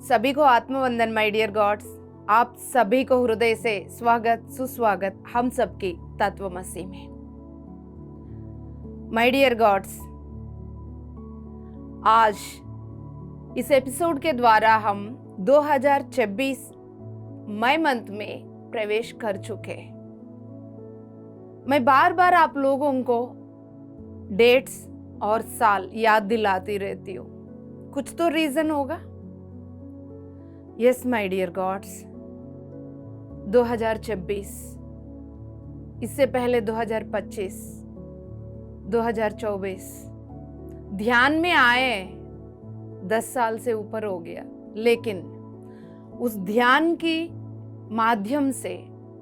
सभी को आत्मवंदन my dear God's. आप सभी को हृदय से स्वागत सुस्वागत हम सबकी तत्वमसी में। माय डियर गॉड्स, आज इस एपिसोड के द्वारा हम 2026 मई मंथ में प्रवेश कर चुके। मैं बार बार आप लोगों को डेट्स और साल याद दिलाती रहती हूँ। कुछ तो रीजन होगा। यस माय डियर गॉड्स, 2026, इससे पहले 2025, 2024 ध्यान में आए 10 साल से ऊपर हो गया, लेकिन उस ध्यान की माध्यम से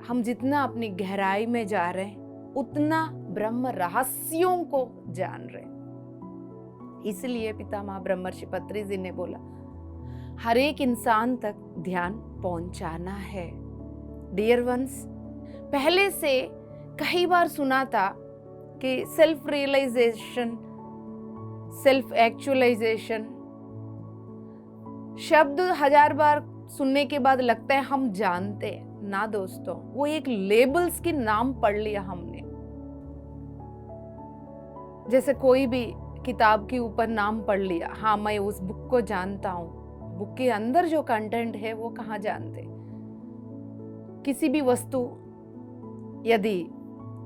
हम जितना अपनी गहराई में जा रहे हैं उतना ब्रह्म रहस्यों को जान रहे हैं। इसलिए पितामह ब्रह्मर्षि पत्री जी ने बोला, हर एक इंसान तक ध्यान पहुंचाना है। डियर वंस, पहले से कई बार सुना था कि सेल्फ रियलाइजेशन, सेल्फ एक्चुअलाइजेशन शब्द 1000 बार सुनने के बाद लगता है हम जानते हैं ना। दोस्तों, वो एक लेबल्स के नाम पढ़ लिया हमने। जैसे कोई भी किताब के ऊपर नाम पढ़ लिया, हाँ मैं उस बुक को जानता हूं। बुक के अंदर जो कंटेंट है वो कहाँ जानते। किसी भी वस्तु, यदि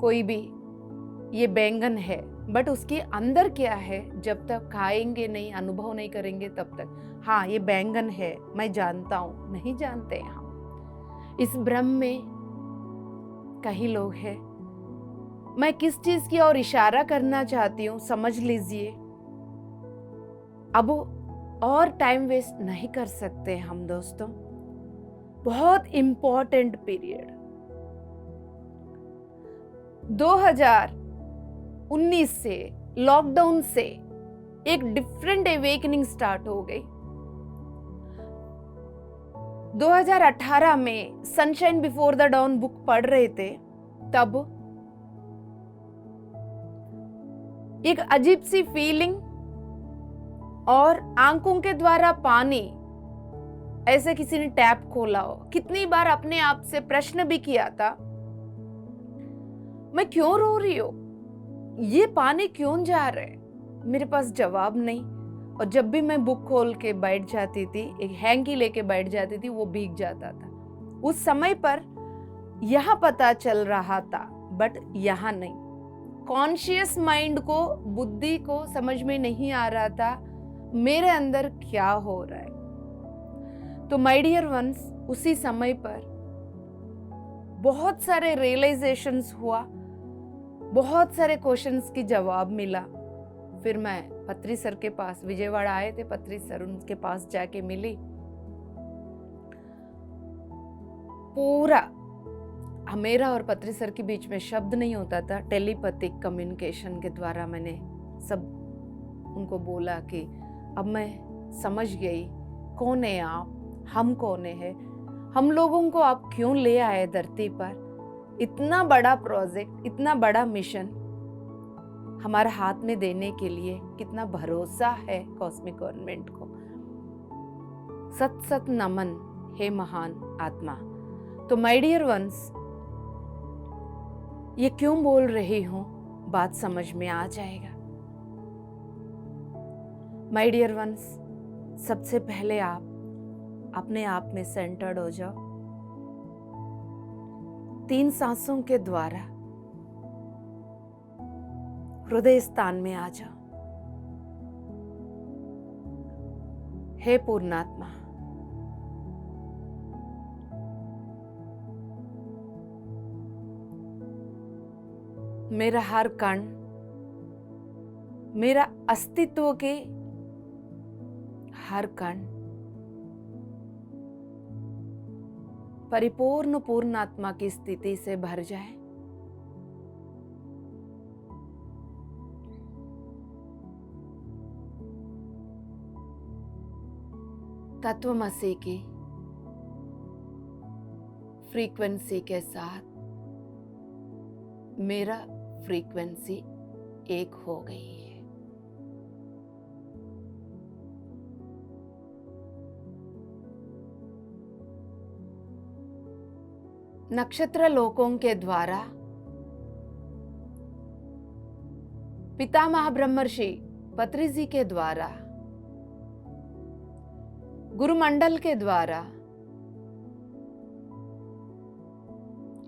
कोई भी ये बैंगन है, बट उसके अंदर क्या है जब तक खाएंगे नहीं, अनुभव नहीं करेंगे तब तक हाँ ये बैंगन है मैं जानता हूं, नहीं जानते हैं हम। इस ब्रह्म में कई लोग हैं। मैं किस चीज की ओर इशारा करना चाहती हूँ समझ लीजिए। अब और टाइम वेस्ट नहीं कर सकते हम दोस्तों। बहुत इंपॉर्टेंट पीरियड 2019 से, लॉकडाउन से एक डिफरेंट अवेकनिंग स्टार्ट हो गई। 2018 में Sunshine before the don book पढ़ रहे थे, तब एक अजीब सी फीलिंग और आंखों के द्वारा पानी, ऐसे किसी ने टैप खोला हो। कितनी बार अपने आप से प्रश्न भी किया था, मैं क्यों रो रही हूं, ये पानी क्यों जा रहा है। मेरे पास जवाब नहीं। और जब भी मैं बुक खोल के बैठ जाती थी, एक हैंकी लेके बैठ जाती थी, वो भीग जाता था। उस समय पर यह पता चल रहा था, बट यहां नहीं। कॉन्शियस माइंड को, बुद्धि को समझ में नहीं आ रहा था मेरे अंदर क्या हो रहा है। तो माय डियर वंस, उसी समय पर बहुत सारे रियलाइजेशंस हुआ, बहुत सारे क्वेश्चंस की जवाब मिला। फिर मैं पत्री सर के पास, विजयवाड़ा आए थे पत्री सर, उनके पास जाके मिली। पूरा मेरा और पत्री सर के बीच में शब्द नहीं होता था, टेलीपैथिक कम्युनिकेशन के द्वारा मैंने सब उनको बोला कि अब मैं समझ गई कौन है आप, हम कौन है, हम लोगों को आप क्यों ले आए धरती पर। इतना बड़ा प्रोजेक्ट, इतना बड़ा मिशन हमारे हाथ में देने के लिए कितना भरोसा है कॉस्मिक गवर्नमेंट को। सत सत नमन हे महान आत्मा। तो माय डियर वंस, ये क्यों बोल रही हूं, बात समझ में आ जाएगा। माय डियर वंस, सबसे पहले आप अपने आप में सेंटर्ड हो जाओ। 3 सांसों के द्वारा हृदय स्थान में आ जाओ। हे पूर्णात्मा, मेरा हर कण, मेरा अस्तित्व के हर कण परिपूर्ण पूर्णात्मा की स्थिति से भर जाए। तत्वमसी की फ्रीक्वेंसी के साथ मेरा फ्रीक्वेंसी एक हो गई है। नक्षत्र लोकों के द्वारा पितामह ब्रह्मर्षि पत्री जी के द्वारा, गुरुमंडल के द्वारा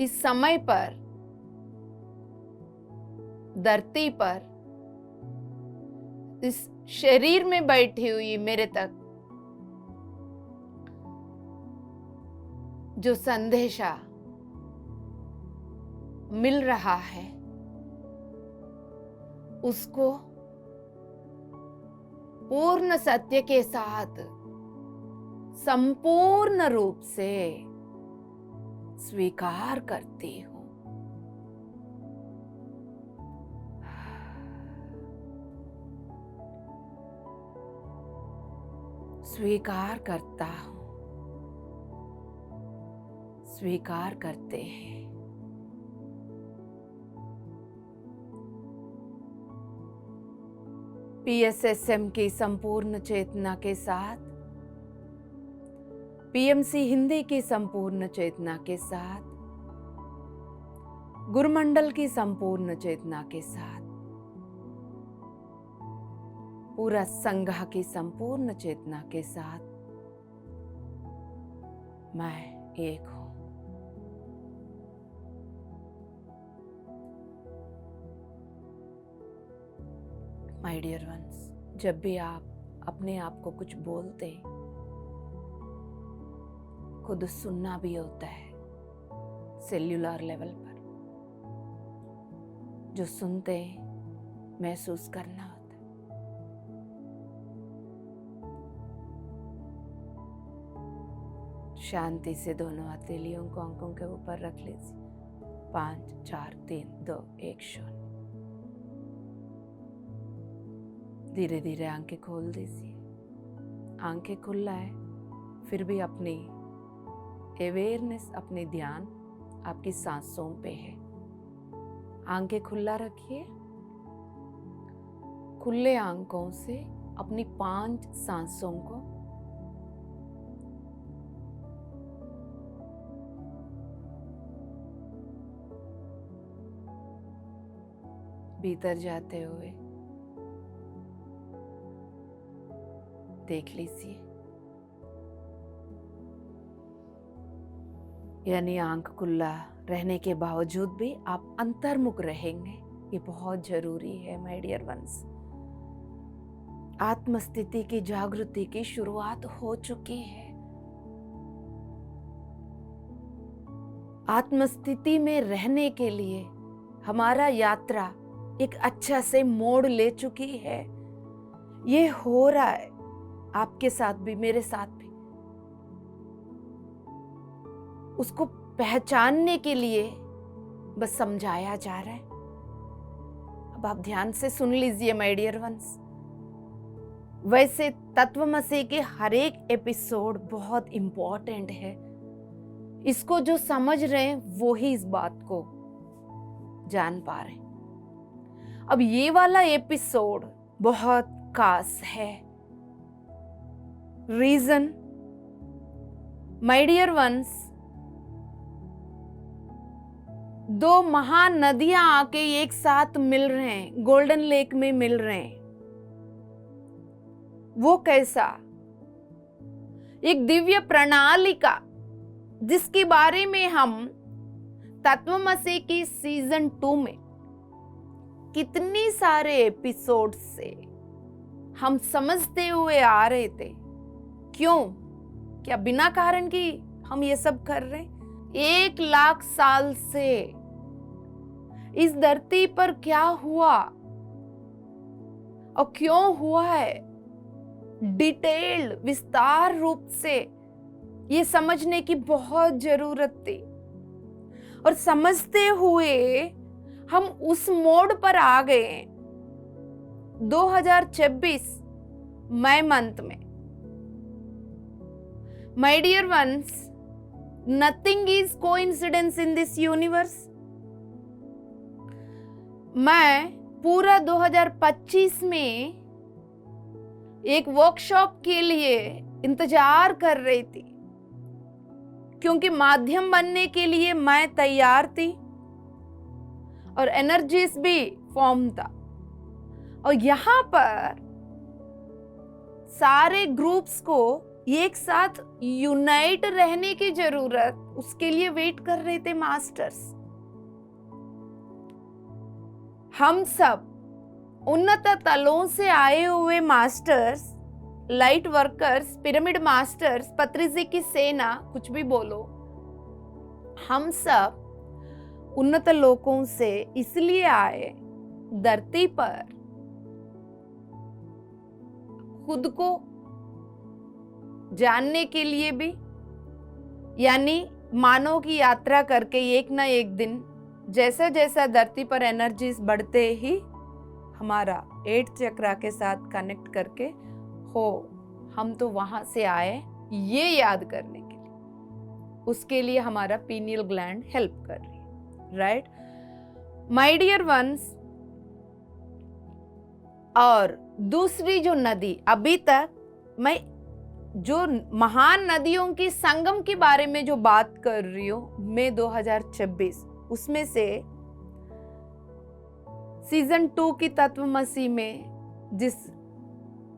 इस समय पर धरती पर इस शरीर में बैठी हुई मेरे तक जो संदेशा मिल रहा है उसको पूर्ण सत्य के साथ संपूर्ण रूप से स्वीकार करती हूं। स्वीकार करता हूं, स्वीकार करते हैं। PSSM की संपूर्ण चेतना के साथ, PMC हिंदी की संपूर्ण चेतना के साथ, गुरुमंडल की संपूर्ण चेतना के साथ, पूरा संघ की संपूर्ण चेतना के साथ मैं एक हूं। माय डियर वंस, जब भी आप अपने आप को कुछ बोलते, खुद सुनना भी होता है सेल्यूलर लेवल पर। जो सुनते महसूस करना होता है। शांति से दोनों हथेलियों को आंखों के ऊपर रख लीजिए। 5 4 3 2 1 0। धीरे धीरे आंखें खोल दीजिए। आंखें खुला है, फिर भी अपनी अवेयरनेस, अपनी ध्यान आपकी सांसों पे है। आंखें खुला रखिए। खुले आंखों से अपनी 5 सांसों को भीतर जाते हुए देख लीजिए। यानी आंख खुला रहने के बावजूद भी आप अंतर्मुख रहेंगे, ये बहुत जरूरी है माय डियर वंस। आत्मस्थिति की जागृति की शुरुआत हो चुकी है। आत्मस्थिति में रहने के लिए हमारा यात्रा एक अच्छा से मोड़ ले चुकी है। ये हो रहा है आपके साथ भी, मेरे साथ भी। उसको पहचानने के लिए बस समझाया जा रहा है। अब आप ध्यान से सुन लीजिए माय डियर वंस। वैसे तत्वमसी के हर एक एपिसोड बहुत इंपॉर्टेंट है। इसको जो समझ रहे हैं वो ही इस बात को जान पा रहे हैं। अब ये वाला एपिसोड बहुत खास है। रीजन, माय डियर वंस, 2 महान नदियां आके एक साथ मिल रहे हैं, गोल्डन लेक में मिल रहे हैं। वो कैसा? एक दिव्य प्रणाली का, जिसके बारे में हम तत्वमसी की सीजन 2 में कितनी सारे एपिसोड से हम समझते हुए आ रहे थे। क्यों? क्या बिना कारण की हम ये सब कर रहे हैं? 1 लाख साल से इस धरती पर क्या हुआ और क्यों हुआ है, डिटेल्ड विस्तार रूप से ये समझने की बहुत जरूरत थी। और समझते हुए हम उस मोड़ पर आ गए 2026 मई मंथ में। My dear ones, nothing is coincidence in this universe. मैं पूरा 2025 में एक वर्कशॉप के लिए इंतजार कर रही थी। क्योंकि माध्यम बनने के लिए मैं तैयार थी और एनर्जीज भी फॉर्म था। और यहां पर सारे ग्रुप्स को एक साथ यूनाइट रहने की जरूरत, उसके लिए वेट कर रहे थे मास्टर्स। हम सब उन्नत तलों से आए हुए masters, light workers, pyramid masters, Patriji की सेना, कुछ भी बोलो, हम सब उन्नत लोकों से इसलिए आए धरती पर खुद को जानने के लिए भी, यानी मानव की यात्रा करके एक ना एक दिन जैसा जैसा धरती पर एनर्जीज बढ़ते ही हमारा 8 चक्रा के साथ कनेक्ट करके हो हम तो वहां से आए, ये याद करने के लिए, उसके लिए हमारा पीनियल ग्लैंड हेल्प कर रही है, राइट माय डियर वंस। और दूसरी जो नदी, अभी तक मैं जो महान नदियों की संगम के बारे में जो बात कर रही हूं, मई 2026, उसमें से सीजन 2 की तत्वमसी में जिस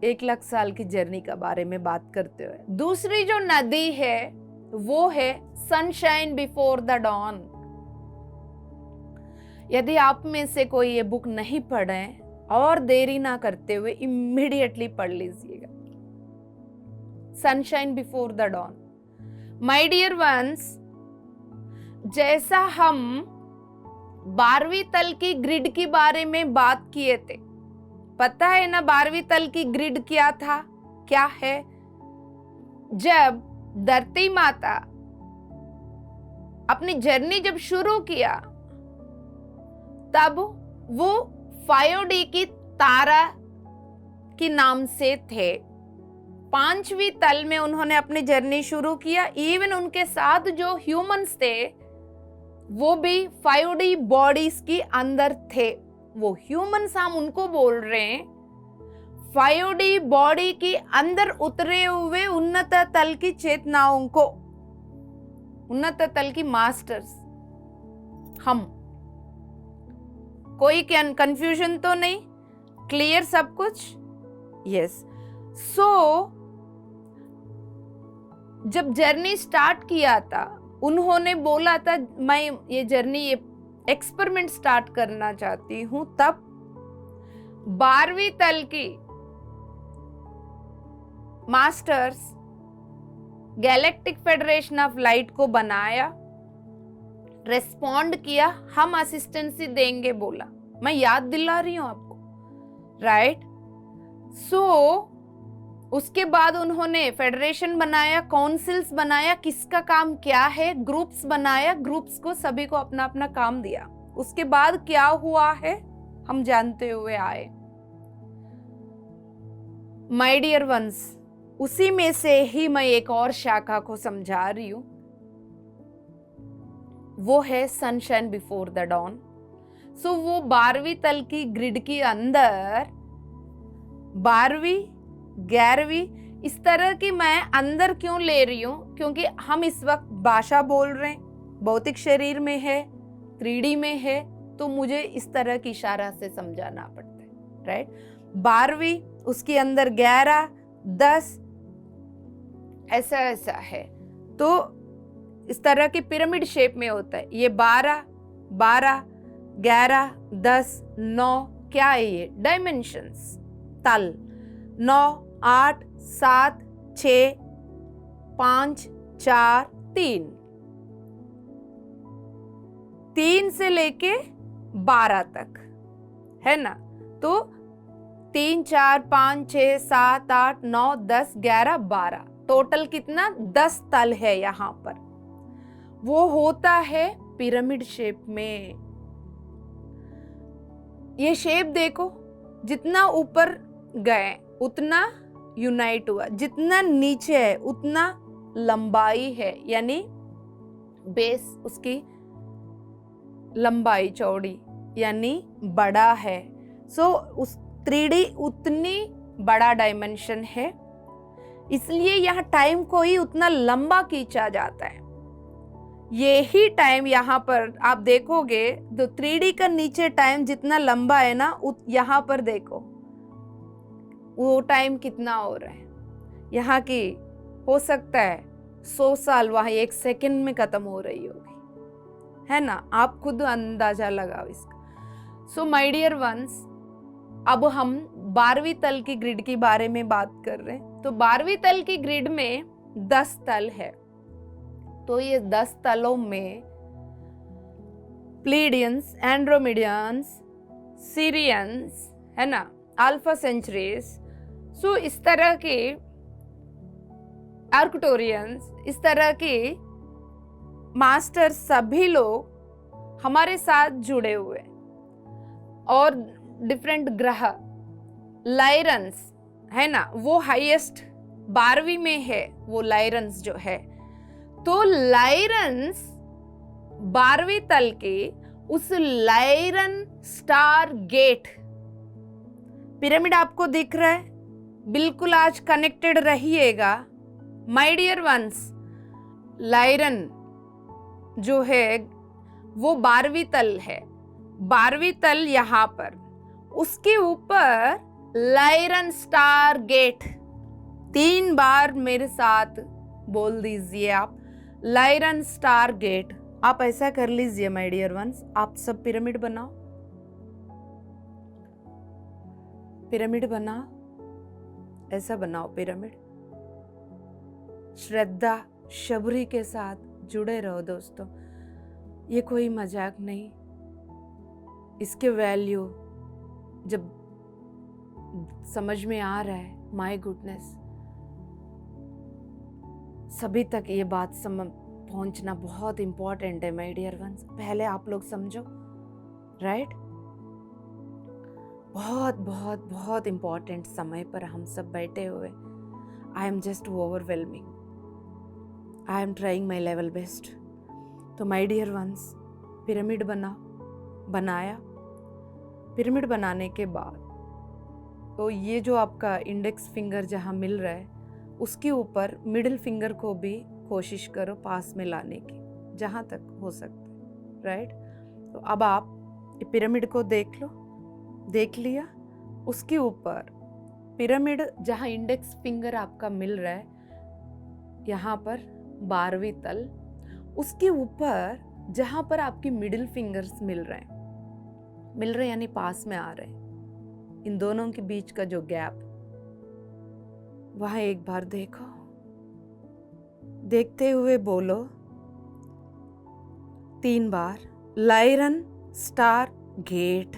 1 लाख साल की जर्नी का बारे में बात करते हुए, दूसरी जो नदी है वो है सनशाइन बिफोर द डॉन। यदि आप में से कोई ये बुक नहीं पढ़े और देरी ना करते हुए इमीडिएटली पढ़ लीजिएगा, Sunshine before the Dawn. My dear ones, जैसा हम 12वीं तल की ग्रिड के बारे में बात किए थे, पता है ना 12वीं तल की ग्रिड क्या था, क्या है? जब धरती माता अपनी जर्नी जब शुरू किया तब वो 5D की तारा के नाम से थे। 5वीं तल में उन्होंने अपनी जर्नी शुरू किया। इवन उनके साथ जो ह्यूमंस थे वो भी 5D बॉडीज के अंदर थे। वो ह्यूमंस हम उनको बोल रहे हैं, 5D बॉडी के अंदर उतरे हुए उन्नत तल की चेतनाओं को, उन्नत तल की मास्टर्स हम। कोई कंफ्यूजन तो नहीं? क्लियर सब कुछ? यस। सो जब जर्नी स्टार्ट किया था, उन्होंने बोला था मैं ये जर्नी, ये एक्सपेरिमेंट स्टार्ट करना चाहती हूं, तब 12वीं तल की masters galactic federation of light को बनाया, रेस्पॉन्ड किया, हम असिस्टेंसी देंगे बोला। मैं याद दिला रही हूं आपको, राइट? सो उसके बाद उन्होंने फेडरेशन बनाया, काउंसिल्स बनाया, किसका काम क्या है, ग्रुप्स बनाया, ग्रुप्स को सभी को अपना अपना काम दिया। उसके बाद क्या हुआ है हम जानते हुए आए। माय डियर वंस, उसी में से ही मैं एक और शाखा को समझा रही हूं, वो है सनशाइन बिफोर द डॉन। सो वो 12वीं तल की ग्रिड के अंदर 12वीं 11वीं इस तरह की मैं अंदर क्यों ले रही हूं, क्योंकि हम इस वक्त भाषा बोल रहे हैं, भौतिक शरीर में है, 3D में है, तो मुझे इस तरह की इशारा से समझाना पड़ता है, राइट? 12वीं, उसके अंदर 11, 10 ऐसा ऐसा है, तो इस तरह की पिरामिड शेप में होता है। ये 12, 12, 11, 10, 9 क्या है? ये डायमेंशंस, तल। 9, 8, 7, 6, 5, 4, 3 से लेके 12 तक, है ना? तो 3, 4, 5, 6, 7, 8, 9, 10, 11, 12, टोटल कितना? 10 तल है यहाँ पर। वो होता है पिरामिड शेप में। ये शेप देखो, जितना ऊपर गए उतना यूनाइट हुआ, जितना नीचे है उतना लंबाई है, यानी बेस उसकी लंबाई चौड़ी यानी बड़ा है। सो उस 3D उतनी बड़ा डायमेंशन है, इसलिए यहाँ टाइम को ही उतना लंबा खींचा जाता है। यही टाइम यहाँ पर आप देखोगे तो 3D का नीचे टाइम जितना लंबा है ना, यहाँ पर देखो वो टाइम कितना हो रहा है। यहाँ की हो सकता है 100 साल वहां 1 सेकंड में खत्म हो रही होगी, है ना। आप खुद अंदाजा लगाओ इसका। सो माय डियर वंस, अब हम 12वीं तल की ग्रिड के बारे में बात कर रहे हैं। तो 12वीं तल की ग्रिड में 10 तल है। तो ये 10 तलों में प्लीडियंस, एंड्रोमिडियंस, सीरियंस, है ना, अल्फा सेंचुरीज, सो इस तरह के आर्कटोरियंस, इस तरह के मास्टर सभी लोग हमारे साथ जुड़े हुए। और डिफरेंट ग्रह, लाइरन्स, है ना, वो हाईएस्ट 12वीं में है, वो लाइरन्स जो है। तो लाइरन्स 12वीं तल के उस लाइरन स्टार गेट, पिरामिड आपको दिख रहा है, बिल्कुल आज कनेक्टेड रहिएगा माय डियर वंस। लाइरन जो है वो 12वीं तल है, 12वीं तल यहाँ पर, उसके ऊपर लाइरन स्टार गेट। 3 बार मेरे साथ बोल दीजिए आप, लाइरन स्टार गेट। आप ऐसा कर लीजिए माय डियर वंस, आप सब पिरामिड बनाओ, पिरामिड बनाओ, ऐसा बनाओ पिरामिड। श्रद्धा शबरी के साथ जुड़े रहो दोस्तों, ये कोई मजाक नहीं। इसके वैल्यू जब समझ में आ रहा है, माय गुडनेस, सभी तक ये बात पहुंचना बहुत इंपॉर्टेंट है माय डियर वंस। पहले आप लोग समझो, राइट। बहुत बहुत बहुत इंपॉर्टेंट समय पर हम सब बैठे हुए। I am just overwhelming, I am trying my level best. तो माय डियर वंस, पिरामिड बनाया। पिरामिड बनाने के बाद तो ये जो आपका इंडेक्स फिंगर जहाँ मिल रहा है, उसके ऊपर मिडिल फिंगर को भी कोशिश करो पास में लाने की, जहाँ तक हो सकता है, राइट। तो अब आप पिरामिड को देख लो, देख लिया। उसके ऊपर पिरामिड जहाँ इंडेक्स फिंगर आपका मिल रहा है, यहाँ पर 12वीं तल, उसके ऊपर जहाँ पर आपकी मिडिल फिंगर्स मिल रहे यानी पास में आ रहे हैं, इन दोनों के बीच का जो गैप, वहां एक बार देखो, देखते हुए बोलो 3 बार, Lyran star gate,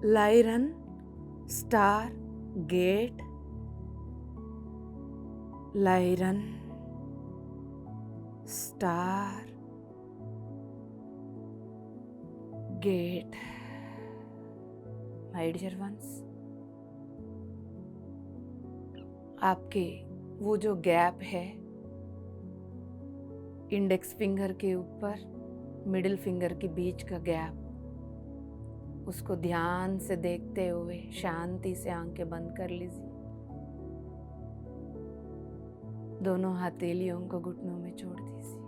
Lyran star gate, Lyran star gate. My dear ones, आपके वो जो गैप है इंडेक्स फिंगर के ऊपर मिडिल फिंगर के बीच का गैप, उसको ध्यान से देखते हुए शांति से आंखें बंद कर लीजिए। दोनों हथेलियों को घुटनों में छोड़ दीजिए।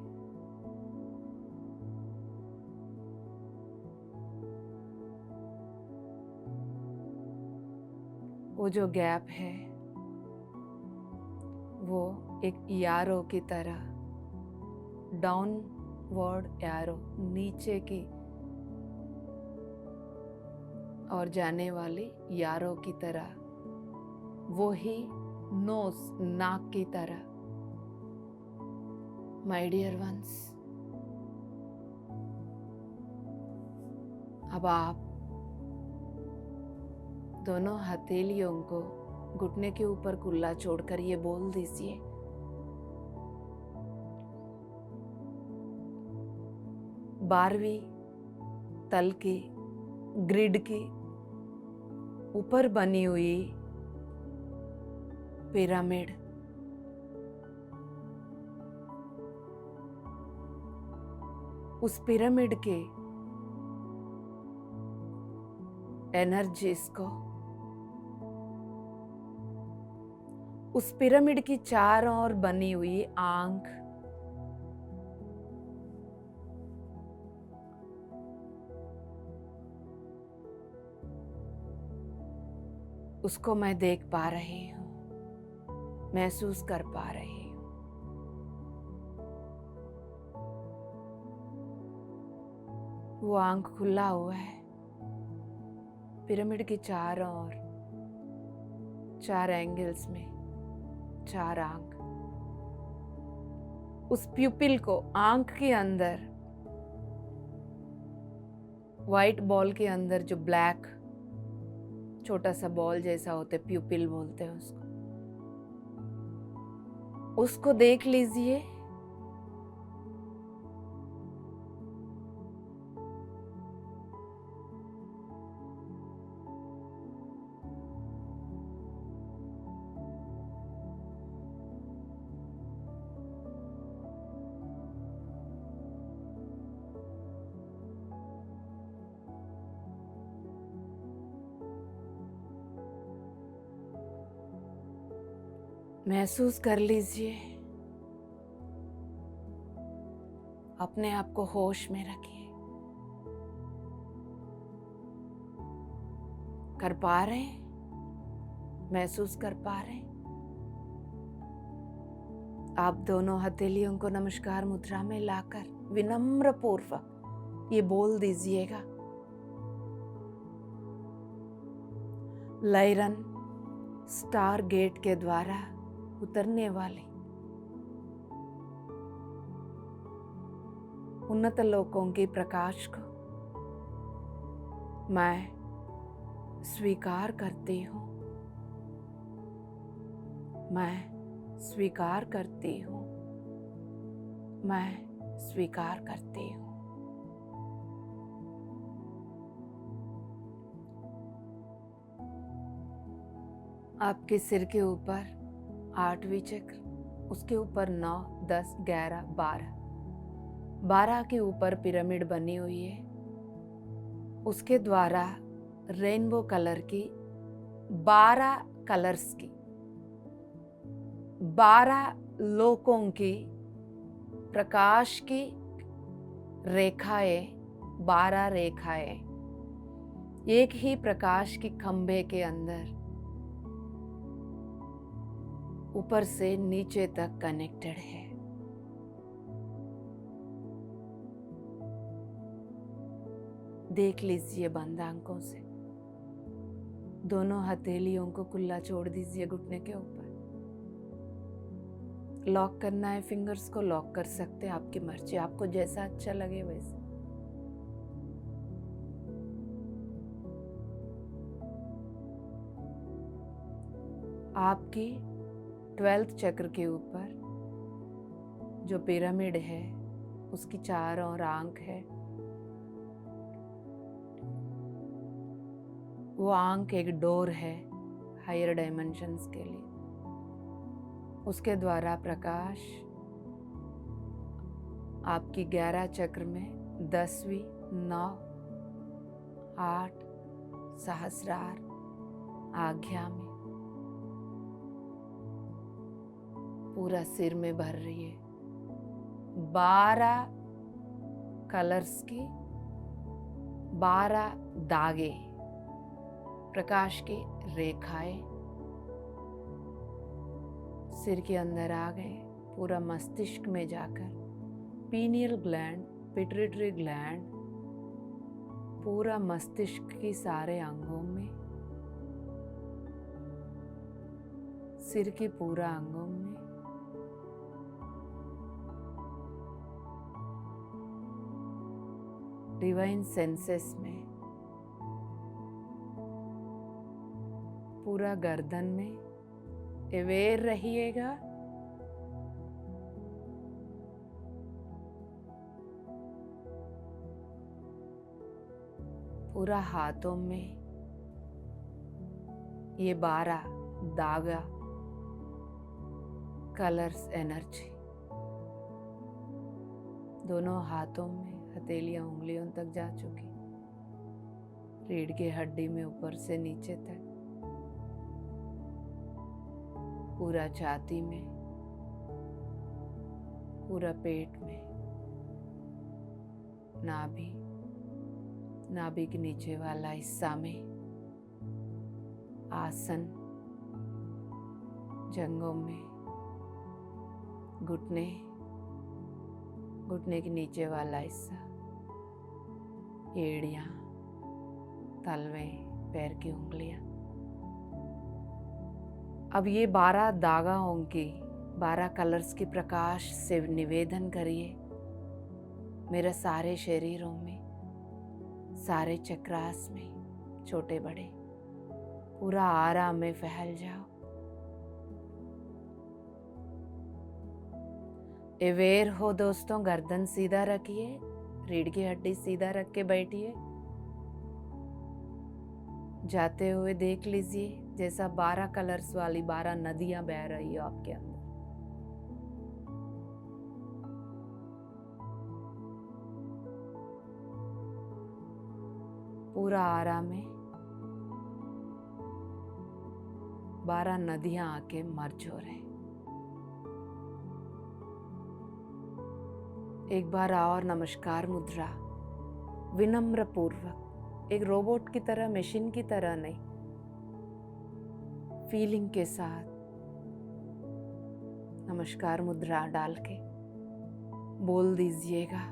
वो जो गैप है वो एक एरो की तरह, डाउनवर्ड एरो, नीचे की और जाने वाली एरो की तरह, वो ही नोज, नाक की तरह। माय डियर वंस, अब आप दोनों हथेलियों को घुटने के ऊपर कुल्ला छोड़कर ये बोल दीजिए, 12वीं तल की ग्रिड की ऊपर बनी हुई पिरामिड, उस पिरामिड के एनर्जीज को, उस पिरामिड की चारों ओर बनी हुई आंख, उसको मैं देख पा रही हूँ, महसूस कर पा रही हूँ। वो आंख खुला हुआ है, पिरामिड के चारों ओर 4 एंगल्स में 4 आंख। उस प्यूपिल को आंख के अंदर, व्हाइट बॉल के अंदर जो ब्लैक छोटा सा बॉल जैसा होता है, प्यूपिल बोलते हैं उसको देख लीजिए। महसूस कर लीजिए, अपने आप को होश में रखिए। कर पा रहे हैं, महसूस कर पा रहे हैं। आप दोनों हथेलियों को नमस्कार मुद्रा में लाकर विनम्र पूर्वक ये बोल दीजिएगा, लायरन स्टार गेट के द्वारा उतरने वाली उन्नत लोकों के प्रकाश को मैं स्वीकार करती हूँ। मैं स्वीकार करती हूँ। मैं स्वीकार करती हूँ। आपके सिर के ऊपर 8वीं चक्र, उसके ऊपर 9, 10, 11, 12 के ऊपर पिरामिड बनी हुई है। उसके द्वारा रेनबो कलर की 12 कलर्स की 12 लोकों की प्रकाश की रेखाएं, 12 रेखाएं एक ही प्रकाश की खंभे के अंदर ऊपर से नीचे तक कनेक्टेड है। देख लीजिए बंद आंखों से। दोनों हथेलियों को खुला छोड़ दीजिए घुटने के ऊपर। लॉक करना है फिंगर्स को लॉक कर सकते हैं, आपकी मर्जी, आपको जैसा अच्छा लगे वैसे। आपकी 12th चक्र के ऊपर जो पिरामिड है उसकी 4 और आंख है। वो आंख एक डोर है हायर डायमेंशंस के लिए। उसके द्वारा प्रकाश आपकी 11 चक्र में 10वीं, 9, 8 सहस्रार आज्ञा में पूरा सिर में भर रही है। 12 कलर्स की 12 दागे, प्रकाश की रेखाएं सिर के अंदर आ गए, पूरा मस्तिष्क में जाकर पीनियल ग्लैंड, पिट्यूटरी ग्लैंड, पूरा मस्तिष्क की सारे अंगों में, सिर की पूरा अंगों में, डिवाइन सेंसेस में, पूरा गर्दन में अवेयर रहिएगा। पूरा हाथों में ये 12 दागा कलर्स एनर्जी, दोनों हाथों में हथेलियां उंगलियों तक जा चुकी, रीढ़ की हड्डी में ऊपर से नीचे तक, पूरा छाती में, पूरा पेट में, नाभि के नीचे वाला हिस्सा में, आसन, जंघों में, घुटने, घुटने के नीचे वाला हिस्सा, एड़ियाँ, तलवे, पैर की उंगलियां। अब ये 12 धागाओं की 12 कलर्स की प्रकाश से निवेदन करिए मेरे सारे शरीरों में, सारे चक्रास में, छोटे बड़े, पूरा आराम में फैल जाओ। अवेयर हो दोस्तों, गर्दन सीधा रखिए, रीढ़ की हड्डी सीधा रख के बैठिए। जाते हुए देख लीजिए जैसा 12 कलर्स वाली 12 नदियां बह रही हो आपके अंदर। पूरा आराम में 12 नदियां आके मर्ज हो रहे। एक बार और नमस्कार मुद्रा, विनम्र पूर्वक, एक रोबोट की तरह, मशीन की तरह नहीं, फीलिंग के साथ नमस्कार मुद्रा डाल के बोल दीजिएगा,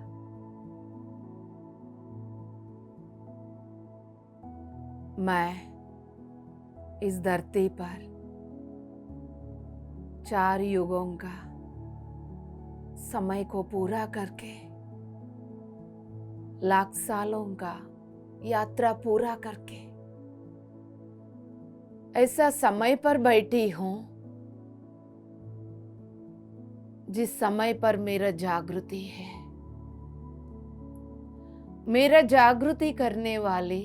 मैं इस धरती पर 4 युगों का समय को पूरा करके, लाख सालों का यात्रा पूरा करके ऐसा समय पर बैठी हूं जिस समय पर मेरा जागृति है। मेरा जागृति करने वाली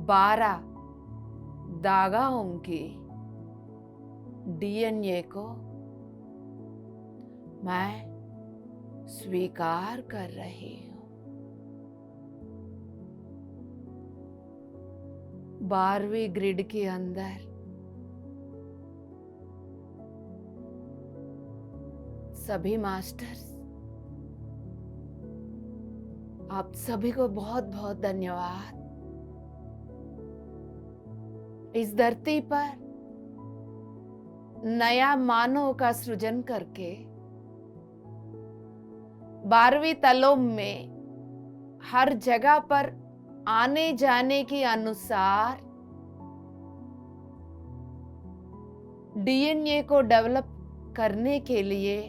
12 धागाओं की डीएनए को मैं स्वीकार कर रही हूं। 12वीं ग्रिड के अंदर सभी मास्टर्स, आप सभी को बहुत बहुत धन्यवाद। इस धरती पर नया मानव का सृजन करके 12वीं तलों में हर जगह पर आने जाने के अनुसार डीएनए को डेवलप करने के लिए,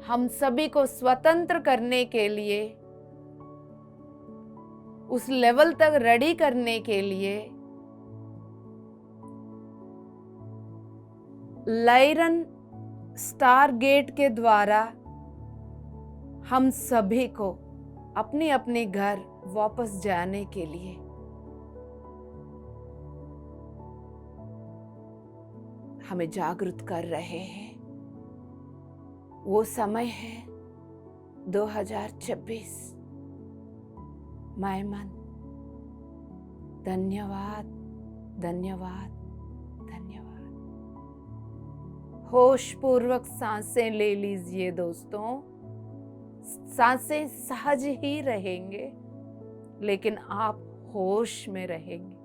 हम सभी को स्वतंत्र करने के लिए, उस लेवल तक रेडी करने के लिए लाइरन स्टार गेट के द्वारा हम सभी को अपने अपने घर वापस जाने के लिए हमें जागृत कर रहे हैं। वो समय है 2026। मैं मन, धन्यवाद, धन्यवाद, धन्यवाद। होश पूर्वक सांसें ले लीजिए दोस्तों। सांसें सहज ही रहेंगे, लेकिन आप होश में रहेंगे।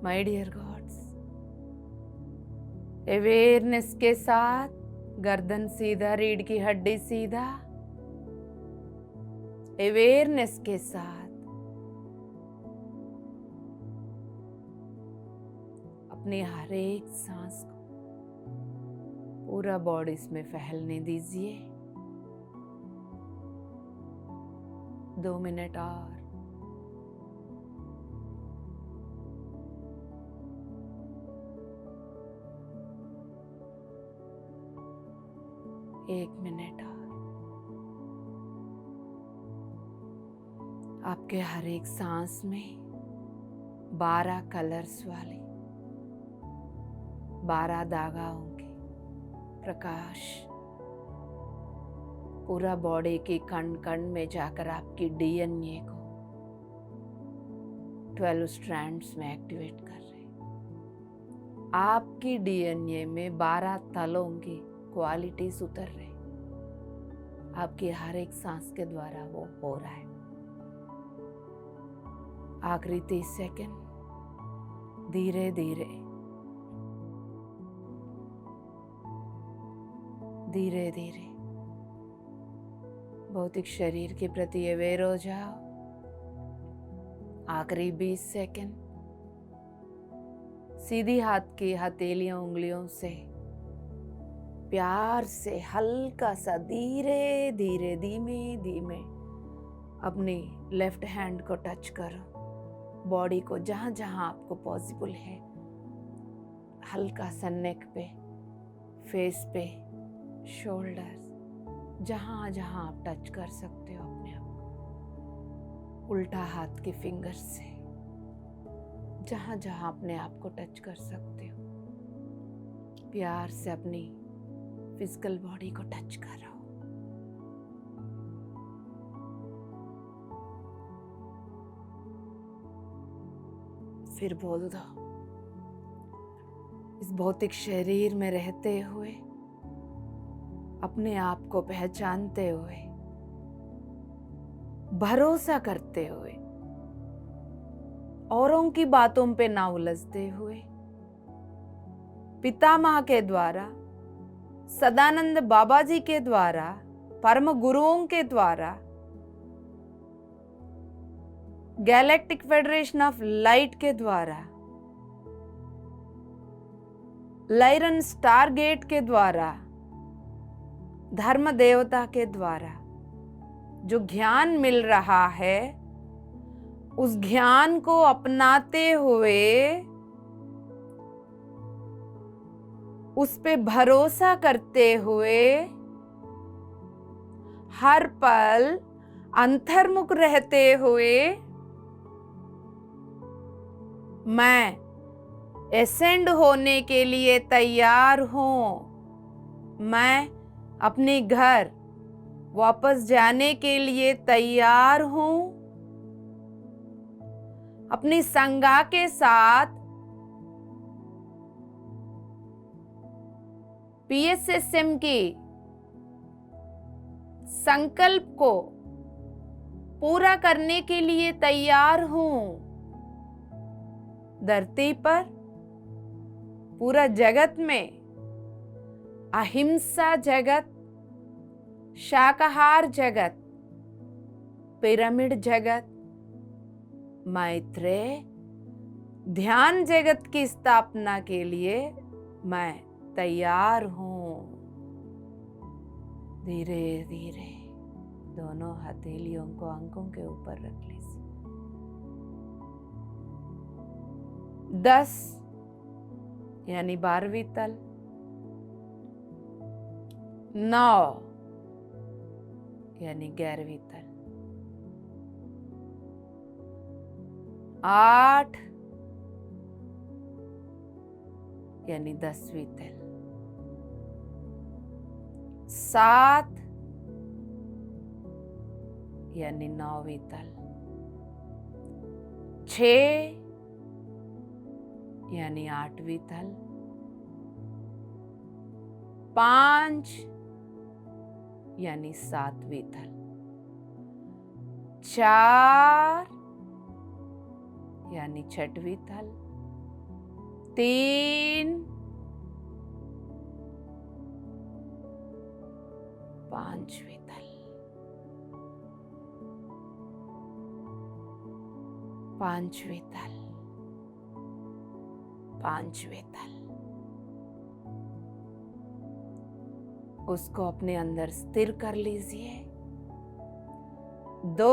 माय डियर गॉड्स, अवेयरनेस के साथ गर्दन सीधा, रीढ़ की हड्डी सीधा, अवेयरनेस के साथ अपने हर एक सांस को पूरा बॉडी में फैलने दीजिए। 2 मिनट और। एक मिनट और। आपके हर एक सांस में 12 कलर्स वाली 12 धागाओं की प्रकाश पूरा बॉडी की कण कण में जाकर आपकी डीएनए को 12 स्ट्रैंड्स में एक्टिवेट कर रहे। आपकी डीएनए में 12 तलों की क्वालिटीज उतर रहे, आपकी हर एक सांस के द्वारा वो हो रहा है। आखिरी 30 सेकंड, धीरे धीरे धीरे धीरे भौतिक शरीर के प्रति अवेयर हो जाओ। आखिरी 20 सेकंड, सीधी हाथ की हथेलियों उंगलियों से प्यार से हल्का सा धीरे धीरे धीमे धीमे अपनी लेफ्ट हैंड को टच करो। बॉडी को जहां जहां आपको पॉसिबल है, हल्का सा नेक पे, फेस पे, शोल्डर्स, जहां जहां आप टच कर सकते हो अपने आप को। उल्टा हाथ के फिंगर्स से जहां जहां अपने आप को टच कर सकते हो, प्यार से अपनी फिजिकल बॉडी को टच करो। फिर बोल दो, इस भौतिक शरीर में रहते हुए, अपने आप को पहचानते हुए, भरोसा करते हुए, औरों की बातों पे ना उलझते हुए, पितामह के द्वारा, सदानंद बाबा जी के द्वारा, परम गुरुओं के द्वारा, गैलेक्टिक फेडरेशन ऑफ लाइट के द्वारा, लाइरन स्टार गेट के द्वारा, धर्म देवता के द्वारा जो ज्ञान मिल रहा है, उस ज्ञान को अपनाते हुए, उस पे भरोसा करते हुए, हर पल अंतर्मुख रहते हुए, मैं एसेंड होने के लिए तैयार हूं। मैं अपने घर वापस जाने के लिए तैयार हूं। अपनी संगा के साथ PSSM की संकल्प को पूरा करने के लिए तैयार हूं। धरती पर, पूरा जगत में, अहिंसा जगत, शाकाहार जगत, पिरामिड जगत, मैत्रेय ध्यान जगत की स्थापना के लिए मैं तैयार हूं। धीरे धीरे दोनों हथेलियों को आंखों के ऊपर रख लीजिए। 10 यानी 12वीं तल, 9 यानी 11वीं तल, 8 यानी 10वीं तल, 7 यानी 9वीं तल, 6 यानी 8वीं तल, 5 यानी 7वीं तल, 4 यानी 6वीं तल, 3 5वीं तल, 5वीं तल, 5वीं तल। उसको अपने अंदर स्थिर कर लीजिए। 2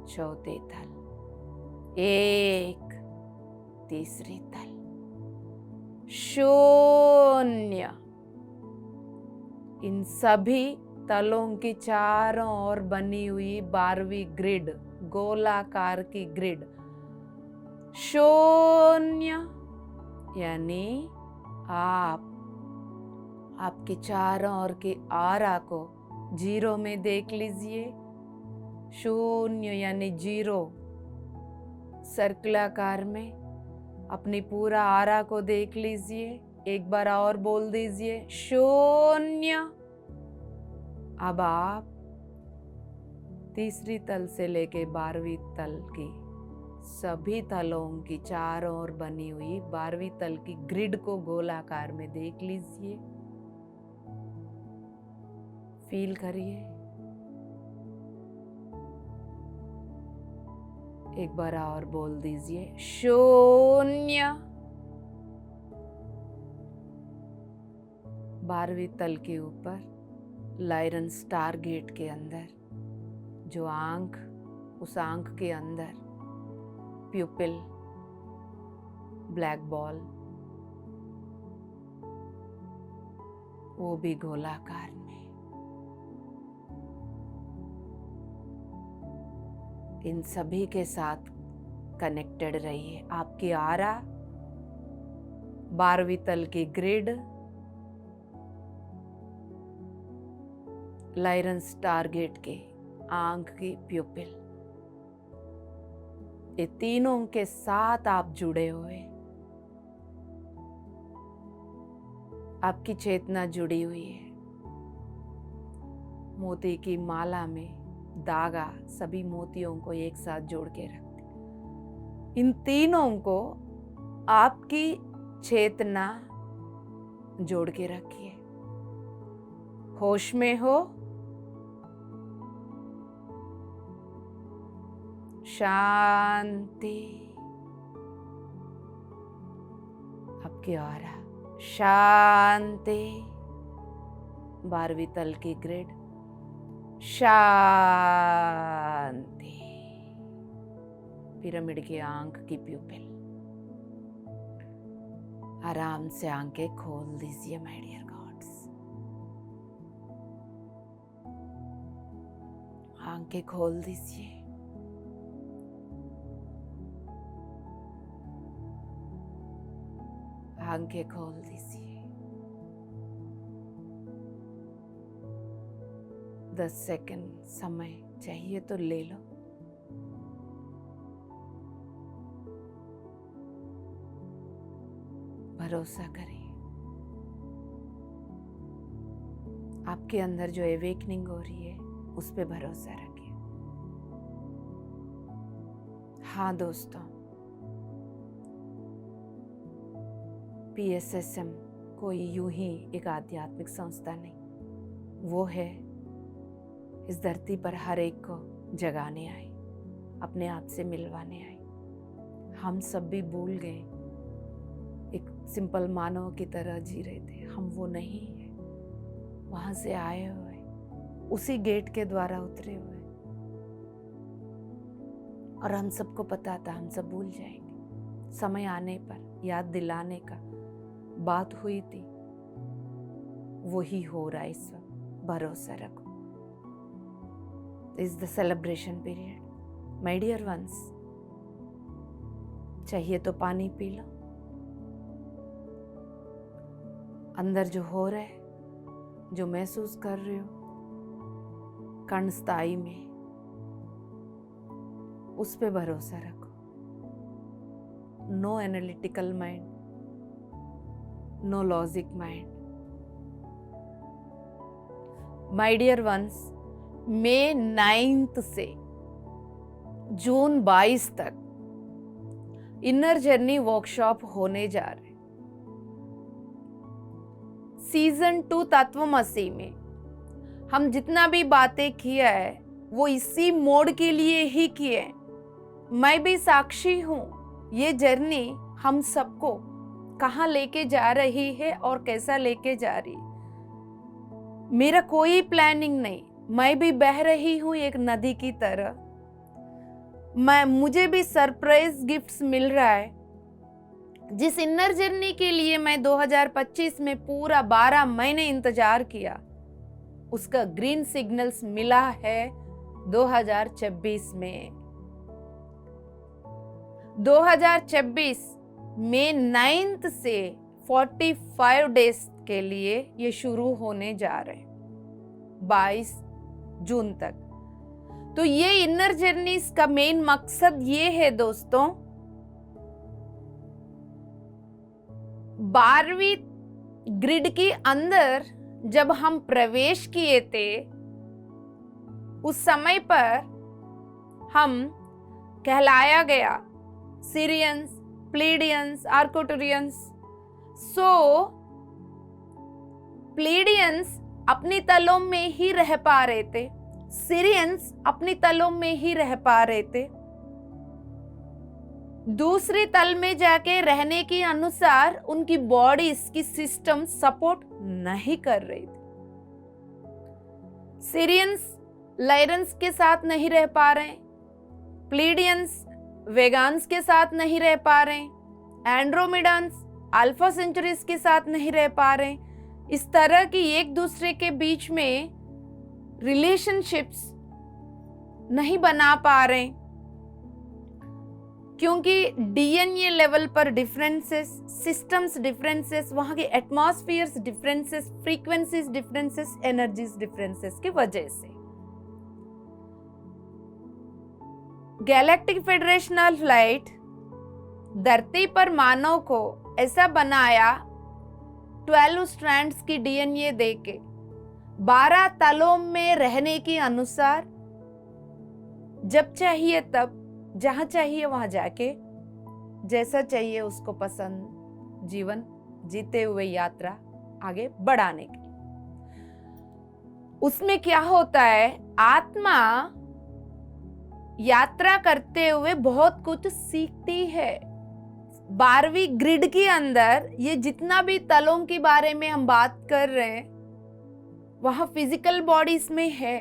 चौथे तल, 1 तीसरी तल, 0। इन सभी तलों की चारों ओर बनी हुई 12वीं ग्रिड, गोलाकार की ग्रिड, 0 यानी आपके चारों ओर के आरा को 0 में देख लीजिए। 0 यानी 0 सर्कलाकार में अपनी पूरा आरा को देख लीजिए। एक बार और बोल दीजिए, शून्य। अब आप तीसरी तल से लेके 12वीं तल की सभी तलों की चारों ओर बनी हुई 12वीं तल की ग्रिड को गोलाकार में देख लीजिए, फील करिए। एक बार और बोल दीजिए, शून्य। 12वीं तल के ऊपर लायरन स्टार गेट के अंदर जो आंख, उस आंख के अंदर प्यूपिल, ब्लैक बॉल, वो भी गोलाकार में। इन सभी के साथ कनेक्टेड रहिए। आपकी आरा, 12वीं तल की ग्रिड, लायरन स्टार गेट के आंख की प्यूपिल, ये तीनों के साथ आप जुड़े हुए। आपकी चेतना जुड़ी हुई है। मोती की माला में धागा सभी मोतियों को एक साथ जोड़ के रखते। इन तीनों को आपकी चेतना जोड़ के रखिए। होश में हो, शांति। आपकी आरा, शांति। 12वीं तल की ग्रिड, शांति। पिरामिड की आंख की प्यूपिल। आराम से आंखें खोल दीजिए माय डियर गॉड्स। आंखें खोल दीजिए। आंखें खोल दीजिए। 10 सेकंड समय चाहिए तो ले लो। भरोसा करिए। आपके अंदर जो अवेकनिंग हो रही है उस पे भरोसा रखिए। हाँ दोस्तों, PSSM कोई यूं ही एक आध्यात्मिक संस्था नहीं, वो है इस धरती पर हर एक को जगाने आई, अपने आप से मिलवाने आई। हम सब भी भूल गए, एक सिंपल मानव की तरह जी रहे थे। हम वो नहीं है, वहां से आए हुए, उसी गेट के द्वारा उतरे हुए। और हम सबको पता था हम सब भूल जाएंगे। समय आने पर याद दिलाने का बात हुई थी, वही हो रहा है इस वक्त। भरोसा रखो। Is the celebration period my dear ones. चाहिए तो पानी पी लो। अंदर जो हो रहा है, जो महसूस कर रहे हो कणस्थाई में, उस पे भरोसा रखो। No analytical mind, no logic mind. My dear ones, मई 9 से जून 22 तक इनर जर्नी वर्कशॉप होने जा रहे। सीजन 2 तत्वमसी में हम जितना भी बातें किया है वो इसी मोड के लिए ही किए। मैं भी साक्षी हूं, ये जर्नी हम सबको कहां लेके जा रही है और कैसा लेके जा रही। मेरा कोई प्लानिंग नहीं, मैं भी बह रही हूं एक नदी की तरह। मुझे भी सरप्राइज गिफ्ट्स मिल रहा है। जिस इनर जर्नी के लिए मैं 2025 में पूरा 12 महीने इंतजार किया, उसका ग्रीन सिग्नल्स मिला है 2026 में। 2026 मई 9 से 45 डेज के लिए ये शुरू होने जा रहे हैं, 22 जून तक। तो ये इनर जर्नी का मेन मकसद ये है दोस्तों, 12वीं ग्रिड के अंदर जब हम प्रवेश किए थे, उस समय पर हम कहलाया गया सीरियंस, प्लीडियंस, आर्कोटुरियंस। सो प्लीडियंस अपनी तलों में ही रह पा रहे थे, सीरियंस अपनी तलों में ही रह पा रहे थे। दूसरी तल में जाके रहने के अनुसार उनकी बॉडीज की सिस्टम सपोर्ट नहीं कर रही थी। सीरियंस लायरन्स के साथ नहीं रह पा रहे, प्लीडियंस वेगान्स के साथ नहीं रह पा रहे, एंड्रोमिडान्स अल्फा सेंचुरीज के साथ नहीं रह पा रहे। इस तरह की एक दूसरे के बीच में रिलेशनशिप्स नहीं बना पा रहे, क्योंकि डीएनए लेवल पर डिफरेंसेस, सिस्टम्स डिफरेंसेस, वहां के एटमॉस्फेयर्स differences, frequencies differences, energies differences की वजह से गैलेक्टिक फेडरेशन ऑफ लाइट धरती पर मानव को ऐसा बनाया 12 स्ट्रैंड्स की डीएनए देके 12 तलों में रहने के अनुसार, जब चाहिए तब, जहां चाहिए वहां जाके, जैसा चाहिए उसको पसंद जीवन जीते हुए यात्रा आगे बढ़ाने की। उसमें क्या होता है, आत्मा यात्रा करते हुए बहुत कुछ सीखती है। 12वीं ग्रिड के अंदर ये जितना भी तलों के बारे में हम बात कर रहे हैं, वहां फिजिकल बॉडीज में है।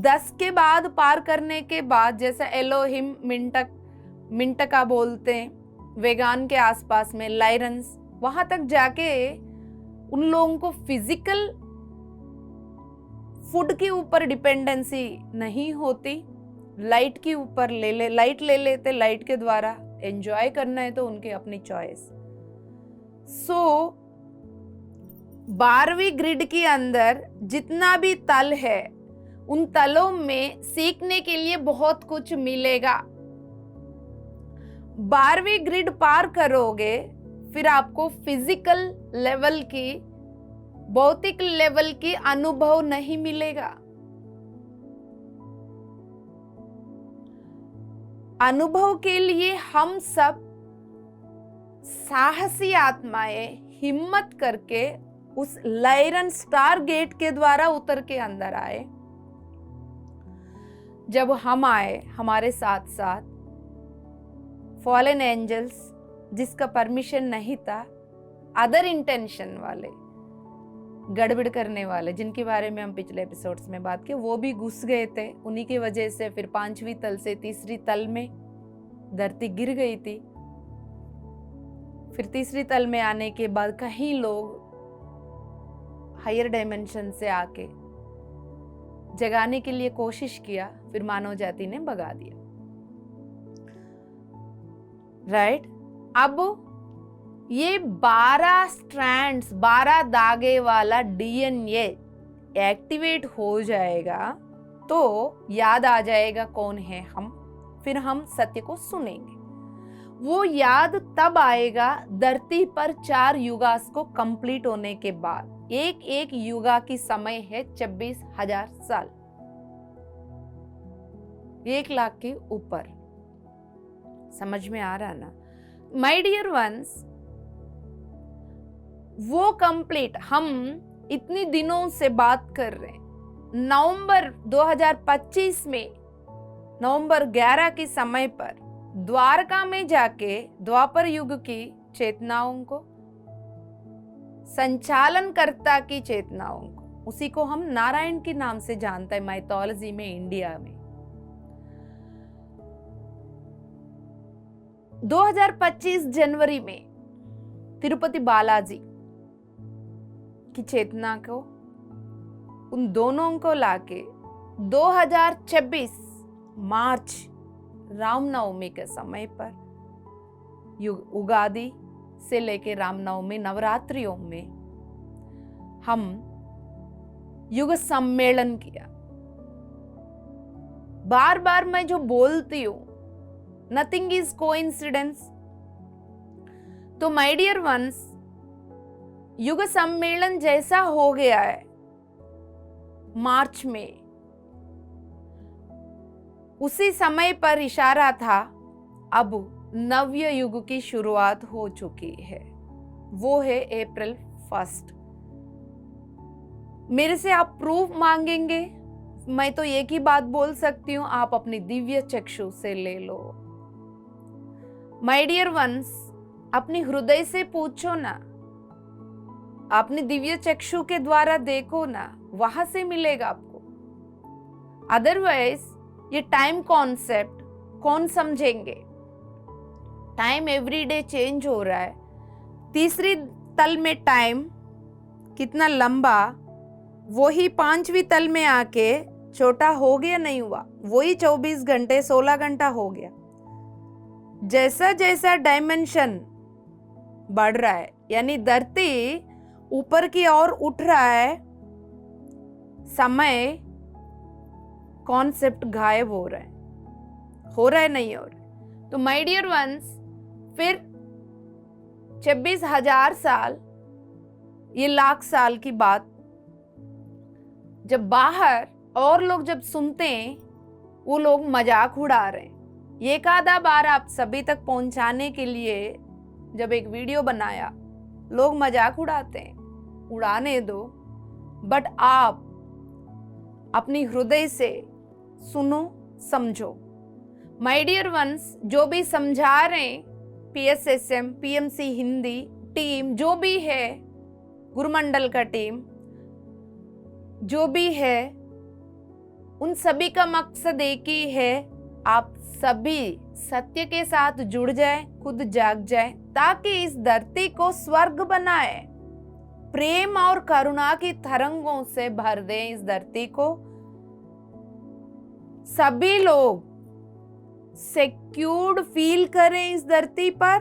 10 के बाद पार करने के बाद, जैसा एलोहिम मिंटका बोलते हैं, वेगान के आसपास में लायरन्स, वहां तक जाके उन लोगों को फिजिकल फूड के ऊपर डिपेंडेंसी नहीं होती, लाइट के ऊपर लाइट ले लेते, लाइट के द्वारा एंजॉय करना है तो उनकी अपनी चॉइस। सो 12वीं ग्रिड के अंदर जितना भी तल है, उन तलों में सीखने के लिए बहुत कुछ मिलेगा। 12वीं ग्रिड पार करोगे, फिर आपको फिजिकल लेवल की, भौतिक लेवल की अनुभव नहीं मिलेगा। अनुभव के लिए हम सब साहसी आत्माएं हिम्मत करके उस लायरन स्टार गेट के द्वारा उतर के अंदर आए। जब हम आए, हमारे साथ साथ फॉलन एंजल्स, जिसका परमिशन नहीं था, अदर इंटेंशन वाले, गड़बड़ करने वाले, जिनके बारे में हम पिछले एपिसोड्स में बात की, वो भी घुस गए थे। उन्हीं की वजह से फिर 5वीं तल से 3री तल में धरती गिर गई थी। फिर 3री तल में आने के बाद कहीं लोग हायर डायमेंशन से आके जगाने के लिए कोशिश किया, फिर मानव जाति ने भगा दिया। राइट? अब ये 12 स्ट्रैंड्स, 12 धागे वाला डीएनए एक्टिवेट हो जाएगा तो याद आ जाएगा कौन है हम, फिर हम सत्य को सुनेंगे। वो याद तब आएगा धरती पर 4 युगास को कंप्लीट होने के बाद। एक एक युगा की समय है 26,000 साल, 1 लाख के ऊपर। समझ में आ रहा ना? माय डियर वंस, वो कंप्लीट हम इतनी दिनों से बात कर रहे हैं। नवंबर 2025 में, नवंबर 11 के समय पर द्वारका में जाके द्वापर युग की चेतनाओं को, संचालनकर्ता की चेतनाओं को, उसी को हम नारायण के नाम से जानते हैं माइथोलॉजी में, इंडिया में। 2025 जनवरी में तिरुपति बालाजी की चेतना को, उन दोनों को लाके 2026 मार्च रामनवमी के समय पर, उगादी से लेके रामनवमी नवरात्रियों में हम युग सम्मेलन किया। बार बार मैं जो बोलती हूं, नथिंग इज कोइंसिडेंस। तो माय डियर वंस, युग सम्मेलन जैसा हो गया है मार्च में, उसी समय पर इशारा था अब नव्य युग की शुरुआत हो चुकी है, वो है अप्रैल 1। मेरे से आप प्रूफ मांगेंगे, मैं तो एक ही बात बोल सकती हूं, आप अपनी दिव्य चक्षु से ले लो। माय डियर वंस, अपनी हृदय से पूछो ना, अपनी दिव्य चक्षु के द्वारा देखो ना, वहां से मिलेगा आपको। अदरवाइज ये टाइम कॉन्सेप्ट कौन समझेंगे? टाइम एवरीडे चेंज हो रहा है। तीसरी तल में टाइम कितना लंबा, वही 5वीं तल में आके छोटा हो गया, नहीं हुआ, वही 24 घंटे 16 घंटा हो गया। जैसा जैसा डायमेंशन बढ़ रहा है, यानी धरती ऊपर की ओर उठ रहा है, समय कॉन्सेप्ट गायब हो रहा है, नहीं हो रहा है। तो माय डियर वंस, फिर 26,000 साल, ये लाख साल की बात जब बाहर और लोग जब सुनते हैं, वो लोग मजाक उड़ा रहे हैं। एक आधा बार आप सभी तक पहुंचाने के लिए जब एक वीडियो बनाया, लोग मजाक उड़ाते हैं, उड़ाने दो, बट आप अपनी हृदय से सुनो, समझो। माय डियर वंस, जो भी समझा रहे हैं, PSSM, PMC हिंदी टीम, जो भी है, गुरुमंडल का टीम जो भी है, उन सभी का मकसद एक ही है, आप सभी सत्य के साथ जुड़ जाए, खुद जाग जाए, ताकि इस धरती को स्वर्ग बनाए, प्रेम और करुणा की तरंगों से भर दें इस धरती को। सभी लोग सिक्योर्ड फील करें इस धरती पर,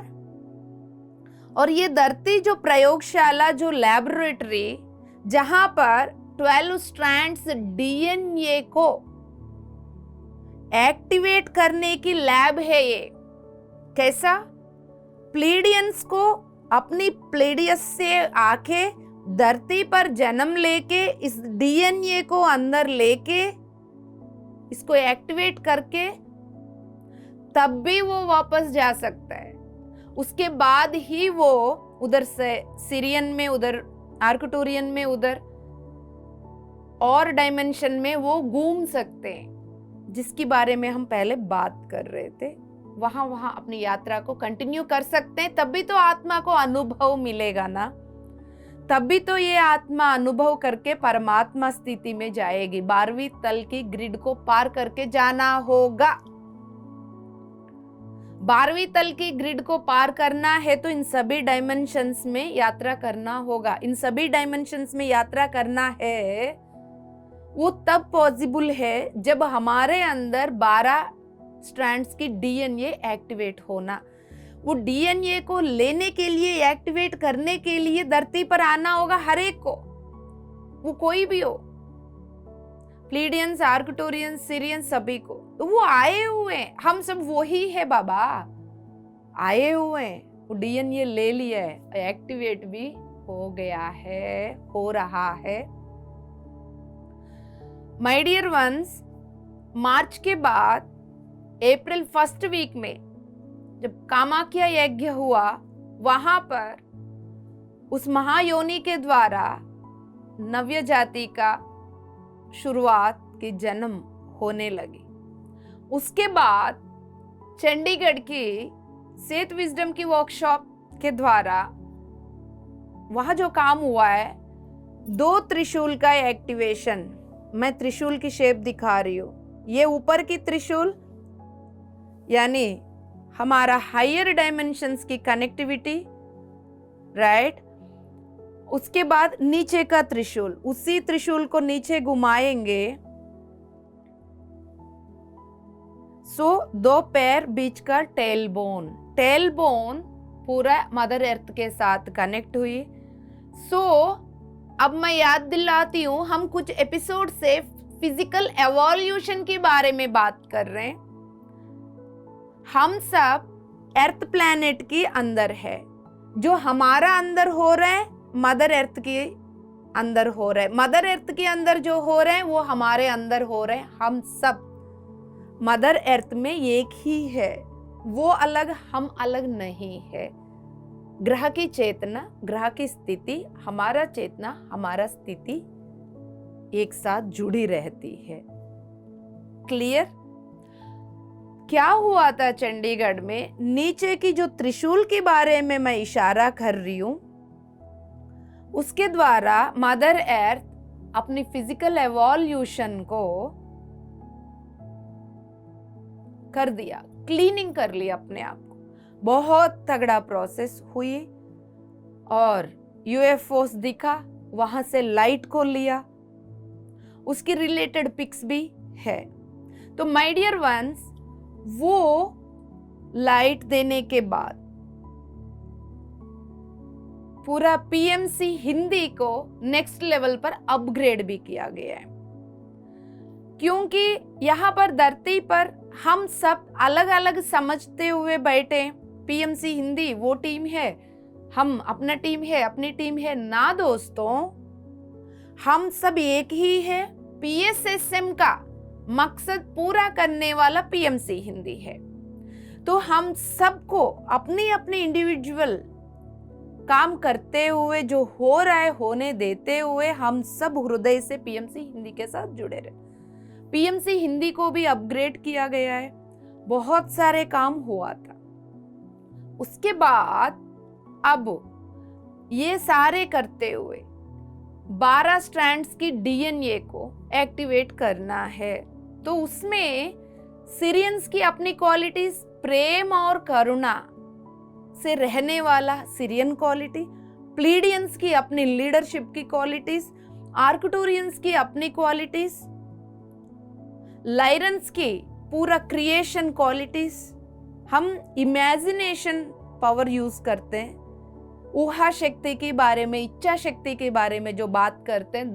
और ये धरती जो प्रयोगशाला, जो लैबोरेटरी, जहां पर 12 स्ट्रैंड्स DNA को एक्टिवेट करने की लैब है ये। कैसा? प्लेडियंस को अपनी प्लेडियस से आके धरती पर जन्म लेके, इस DNA को अंदर लेके, इसको एक्टिवेट करके, तब भी वो वापस जा सकता है। उसके बाद ही वो उधर से सिरियन में, उधर आर्कटूरियन में, उधर और डायमेंशन में वो घूम सकते हैं, जिसके बारे में हम पहले बात कर रहे थे। वहां अपनी यात्रा को कंटिन्यू कर सकते हैं। तभी तो आत्मा को अनुभव मिलेगा ना, तभी तो ये आत्मा अनुभव करके परमात्मा स्थिति में जाएगी। 12वीं तल की ग्रिड को पार करके जाना होगा। 12वीं तल की ग्रिड को पार करना है तो इन सभी डायमेंशंस में यात्रा करना होगा। इन सभी डायमेंशंस में यात्रा करना है, वो तब पॉसिबल है जब हमारे अंदर 12 स्ट्रैंड्स की DNA एक्टिवेट होना। वो DNA को लेने के लिए, एक्टिवेट करने के लिए धरती पर आना होगा हर एक को, वो कोई भी हो, प्लीडियंस, आर्कटूरियंस, सिरियंस, सभी को। तो वो आए हुए हैं, हम सब वही है बाबा, आए हुए हैं, वो DNA ले लिया है, एक्टिवेट भी हो गया है, हो रहा है। माय डियर वंस, मार्च के बाद अप्रैल 1 वीक में जब कामाख्या यज्ञ हुआ, वहां पर उस महायोनि के द्वारा नव्य जाति का शुरुआत की जन्म होने लगी। उसके बाद चंडीगढ़ की सेत विजडम की वर्कशॉप के द्वारा वहां जो काम हुआ है, 2 त्रिशूल का एक्टिवेशन। मैं त्रिशूल की शेप दिखा रही हूं। ये ऊपर की त्रिशूल यानी हमारा हायर डायमेंशंस की कनेक्टिविटी, राइट। उसके बाद नीचे का त्रिशूल, उसी त्रिशूल को नीचे घुमाएंगे, सो 2 पैर बीच का टेल बोन पूरा मदर अर्थ के साथ कनेक्ट हुई। सो अब मैं याद दिलाती हूं, हम कुछ एपिसोड से फिजिकल एवोल्यूशन के बारे में बात कर रहे हैं। हम सब अर्थ प्लैनेट के अंदर है, जो हमारा अंदर हो रहा है मदर अर्थ के अंदर हो रहे हैं। मदर अर्थ के अंदर जो हो रहे हैं वो हमारे अंदर हो रहे हैं। हम सब मदर अर्थ में एक ही है, वो अलग हम अलग नहीं है। ग्रह की चेतना, ग्रह की स्थिति, हमारा चेतना, हमारा स्थिति एक साथ जुड़ी रहती है। क्लियर? क्या हुआ था चंडीगढ़ में, नीचे की जो त्रिशूल के बारे में मैं इशारा कर रही हूं, उसके द्वारा मदर अर्थ अपनी फिजिकल एवोल्यूशन को कर दिया, क्लीनिंग कर लिया अपने आप को। बहुत तगड़ा प्रोसेस हुई और यूएफओस दिखा, वहां से लाइट को लिया, उसकी रिलेटेड पिक्स भी है। तो माय डियर वंस, वो लाइट देने के बाद पूरा पीएमसी हिंदी को नेक्स्ट लेवल पर अपग्रेड भी किया गया है, क्योंकि यहाँ पर धरती पर हम सब अलग अलग समझते हुए बैठे। पीएमसी हिंदी वो टीम है, हम अपना टीम है, अपनी टीम है ना दोस्तों, हम सब एक ही है। पीएसएसएम का मकसद पूरा करने वाला पीएमसी हिंदी है। तो हम सबको अपनी अपनी इंडिविजुअल काम करते हुए, जो हो रहा है होने देते हुए, हम सब हृदय से पीएमसी हिंदी के साथ जुड़े रहे। पीएमसी हिंदी को भी अपग्रेड किया गया है, बहुत सारे काम हुआ था। उसके बाद अब ये सारे करते हुए 12 स्ट्रैंड्स की डीएनए को एक्टिवेट करना है। तो उसमें सीरियंस की अपनी क्वालिटीज, प्रेम और करुणा से रहने वाला सीरियन क्वालिटी, प्लीडियंस की अपनी लीडरशिप की क्वालिटीज, आर्कटूरियंस की अपनी क्वालिटीज, लाइरन्स की पूरा क्रिएशन क्वालिटीज। हम इमेजिनेशन पावर यूज करते हैं, ऊहा शक्ति के बारे में, इच्छा शक्ति के बारे में जो बात करते हैं,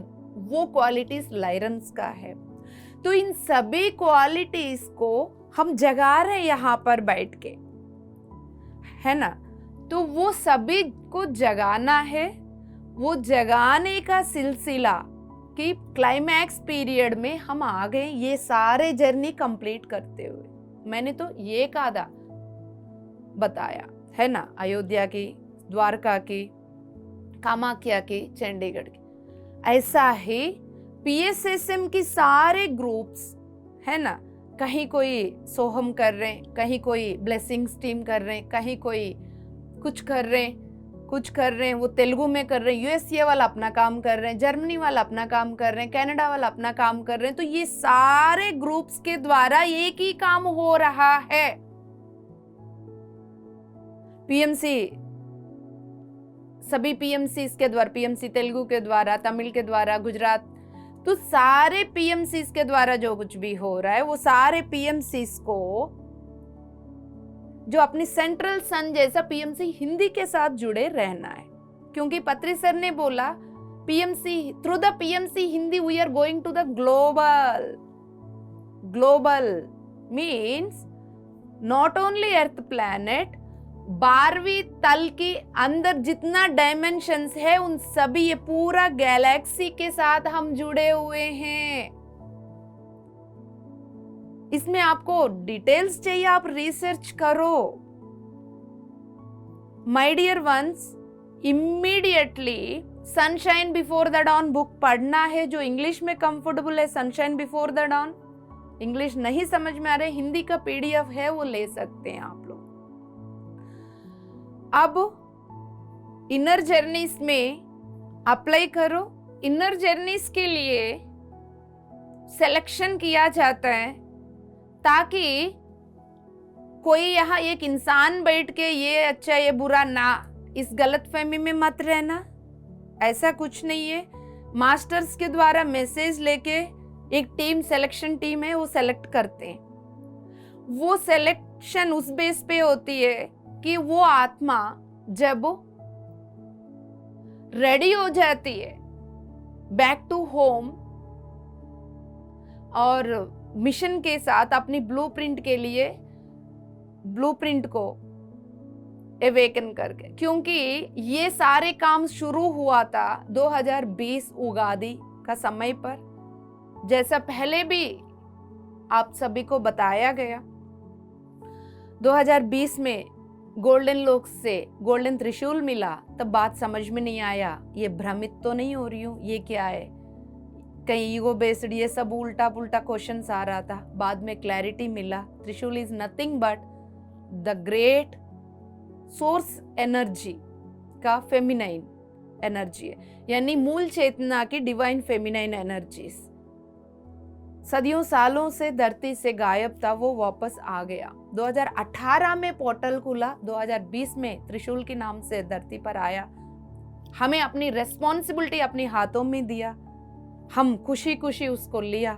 वो क्वालिटीज लाइरन्स का है। तो इन सभी क्वालिटीज को हम जगा रहे हैं यहाँ पर बैठ के, है ना। तो वो सभी को जगाना है। वो जगाने का सिलसिला कि क्लाइमैक्स पीरियड में हम आ गए, ये सारे जर्नी कंप्लीट करते हुए। मैंने तो ये कादा बताया है ना, अयोध्या की, द्वारका की, कामाख्या की, चंडीगढ़ की। ऐसा ही पीएसएसएम की सारे ग्रुप्स है ना, कहीं कोई सोहम कर रहे हैं, कहीं कोई ब्लेसिंग्स टीम कर रहे हैं, कहीं कोई कुछ कर रहे हैं, वो तेलुगु में कर रहे हैं, यूएसए वाला अपना काम कर रहे हैं, जर्मनी वाला अपना काम कर रहे हैं, कनाडा वाला अपना काम कर रहे हैं। तो ये सारे ग्रुप्स के द्वारा एक ही काम हो रहा है। पीएमसी, सभी पीएमसी इसके द्वारा, पीएमसी तेलुगु के द्वारा, तमिल के द्वारा, गुजरात, तो सारे पीएमसी के द्वारा जो कुछ भी हो रहा है, वो सारे पीएमसी को जो अपनी सेंट्रल सन जैसा पीएमसी हिंदी के साथ जुड़े रहना है। क्योंकि पत्री सर ने बोला, PMC, through the PMC Hindi we are going to the global. Global means not only earth planet, 12वीं तल के अंदर जितना डायमेंशंस है, उन सभी, ये पूरा गैलेक्सी के साथ हम जुड़े हुए हैं। इसमें आपको डिटेल्स चाहिए, आप रिसर्च करो। My dear ones, immediately sunshine before the don book पढ़ना है। जो इंग्लिश में कंफर्टेबल है, sunshine before the dawn, English नहीं समझ में आ रहे, हिंदी का पीडीएफ है, वो ले सकते हैं आप लोग। अब इनर जर्नीज में अप्लाई करो। इनर जर्नीज के लिए सिलेक्शन किया जाता है ताकि कोई यहाँ एक इंसान बैठ के ये अच्छा ये बुरा ना, इस गलतफहमी में मत रहना। ऐसा कुछ नहीं है। मास्टर्स के द्वारा मैसेज लेके एक टीम, सिलेक्शन टीम है, वो सेलेक्ट करते हैं। वो सिलेक्शन उस बेस पे होती है कि वो आत्मा जब रेडी हो जाती है बैक टू होम और मिशन के साथ अपनी ब्लूप्रिंट के लिए, ब्लूप्रिंट को एवेकन करके, क्योंकि ये सारे काम शुरू हुआ था 2020 उगादी का समय पर। जैसा पहले भी आप सभी को बताया गया, 2020 में गोल्डन लोक से गोल्डन त्रिशूल मिला, तब बात समझ में नहीं आया, ये भ्रमित तो नहीं हो रही हूँ, ये क्या है, कहीं ईगो बेस्ड, ये सब उल्टा पुल्टा क्वेश्चंस आ रहा था। बाद में क्लैरिटी मिला, त्रिशूल is nothing but the great source energy का फेमिनाइन एनर्जी है, यानी मूल चेतना की डिवाइन फेमिनाइन एनर्जीज। सदियों सालों से धरती से गायब था, वो वापस आ गया। 2018 में पोर्टल खुला, 2020 में त्रिशूल के नाम से धरती पर आया। हमें अपनी रेस्पॉन्सिबिलिटी अपने हाथों में दिया, हम खुशी खुशी उसको लिया,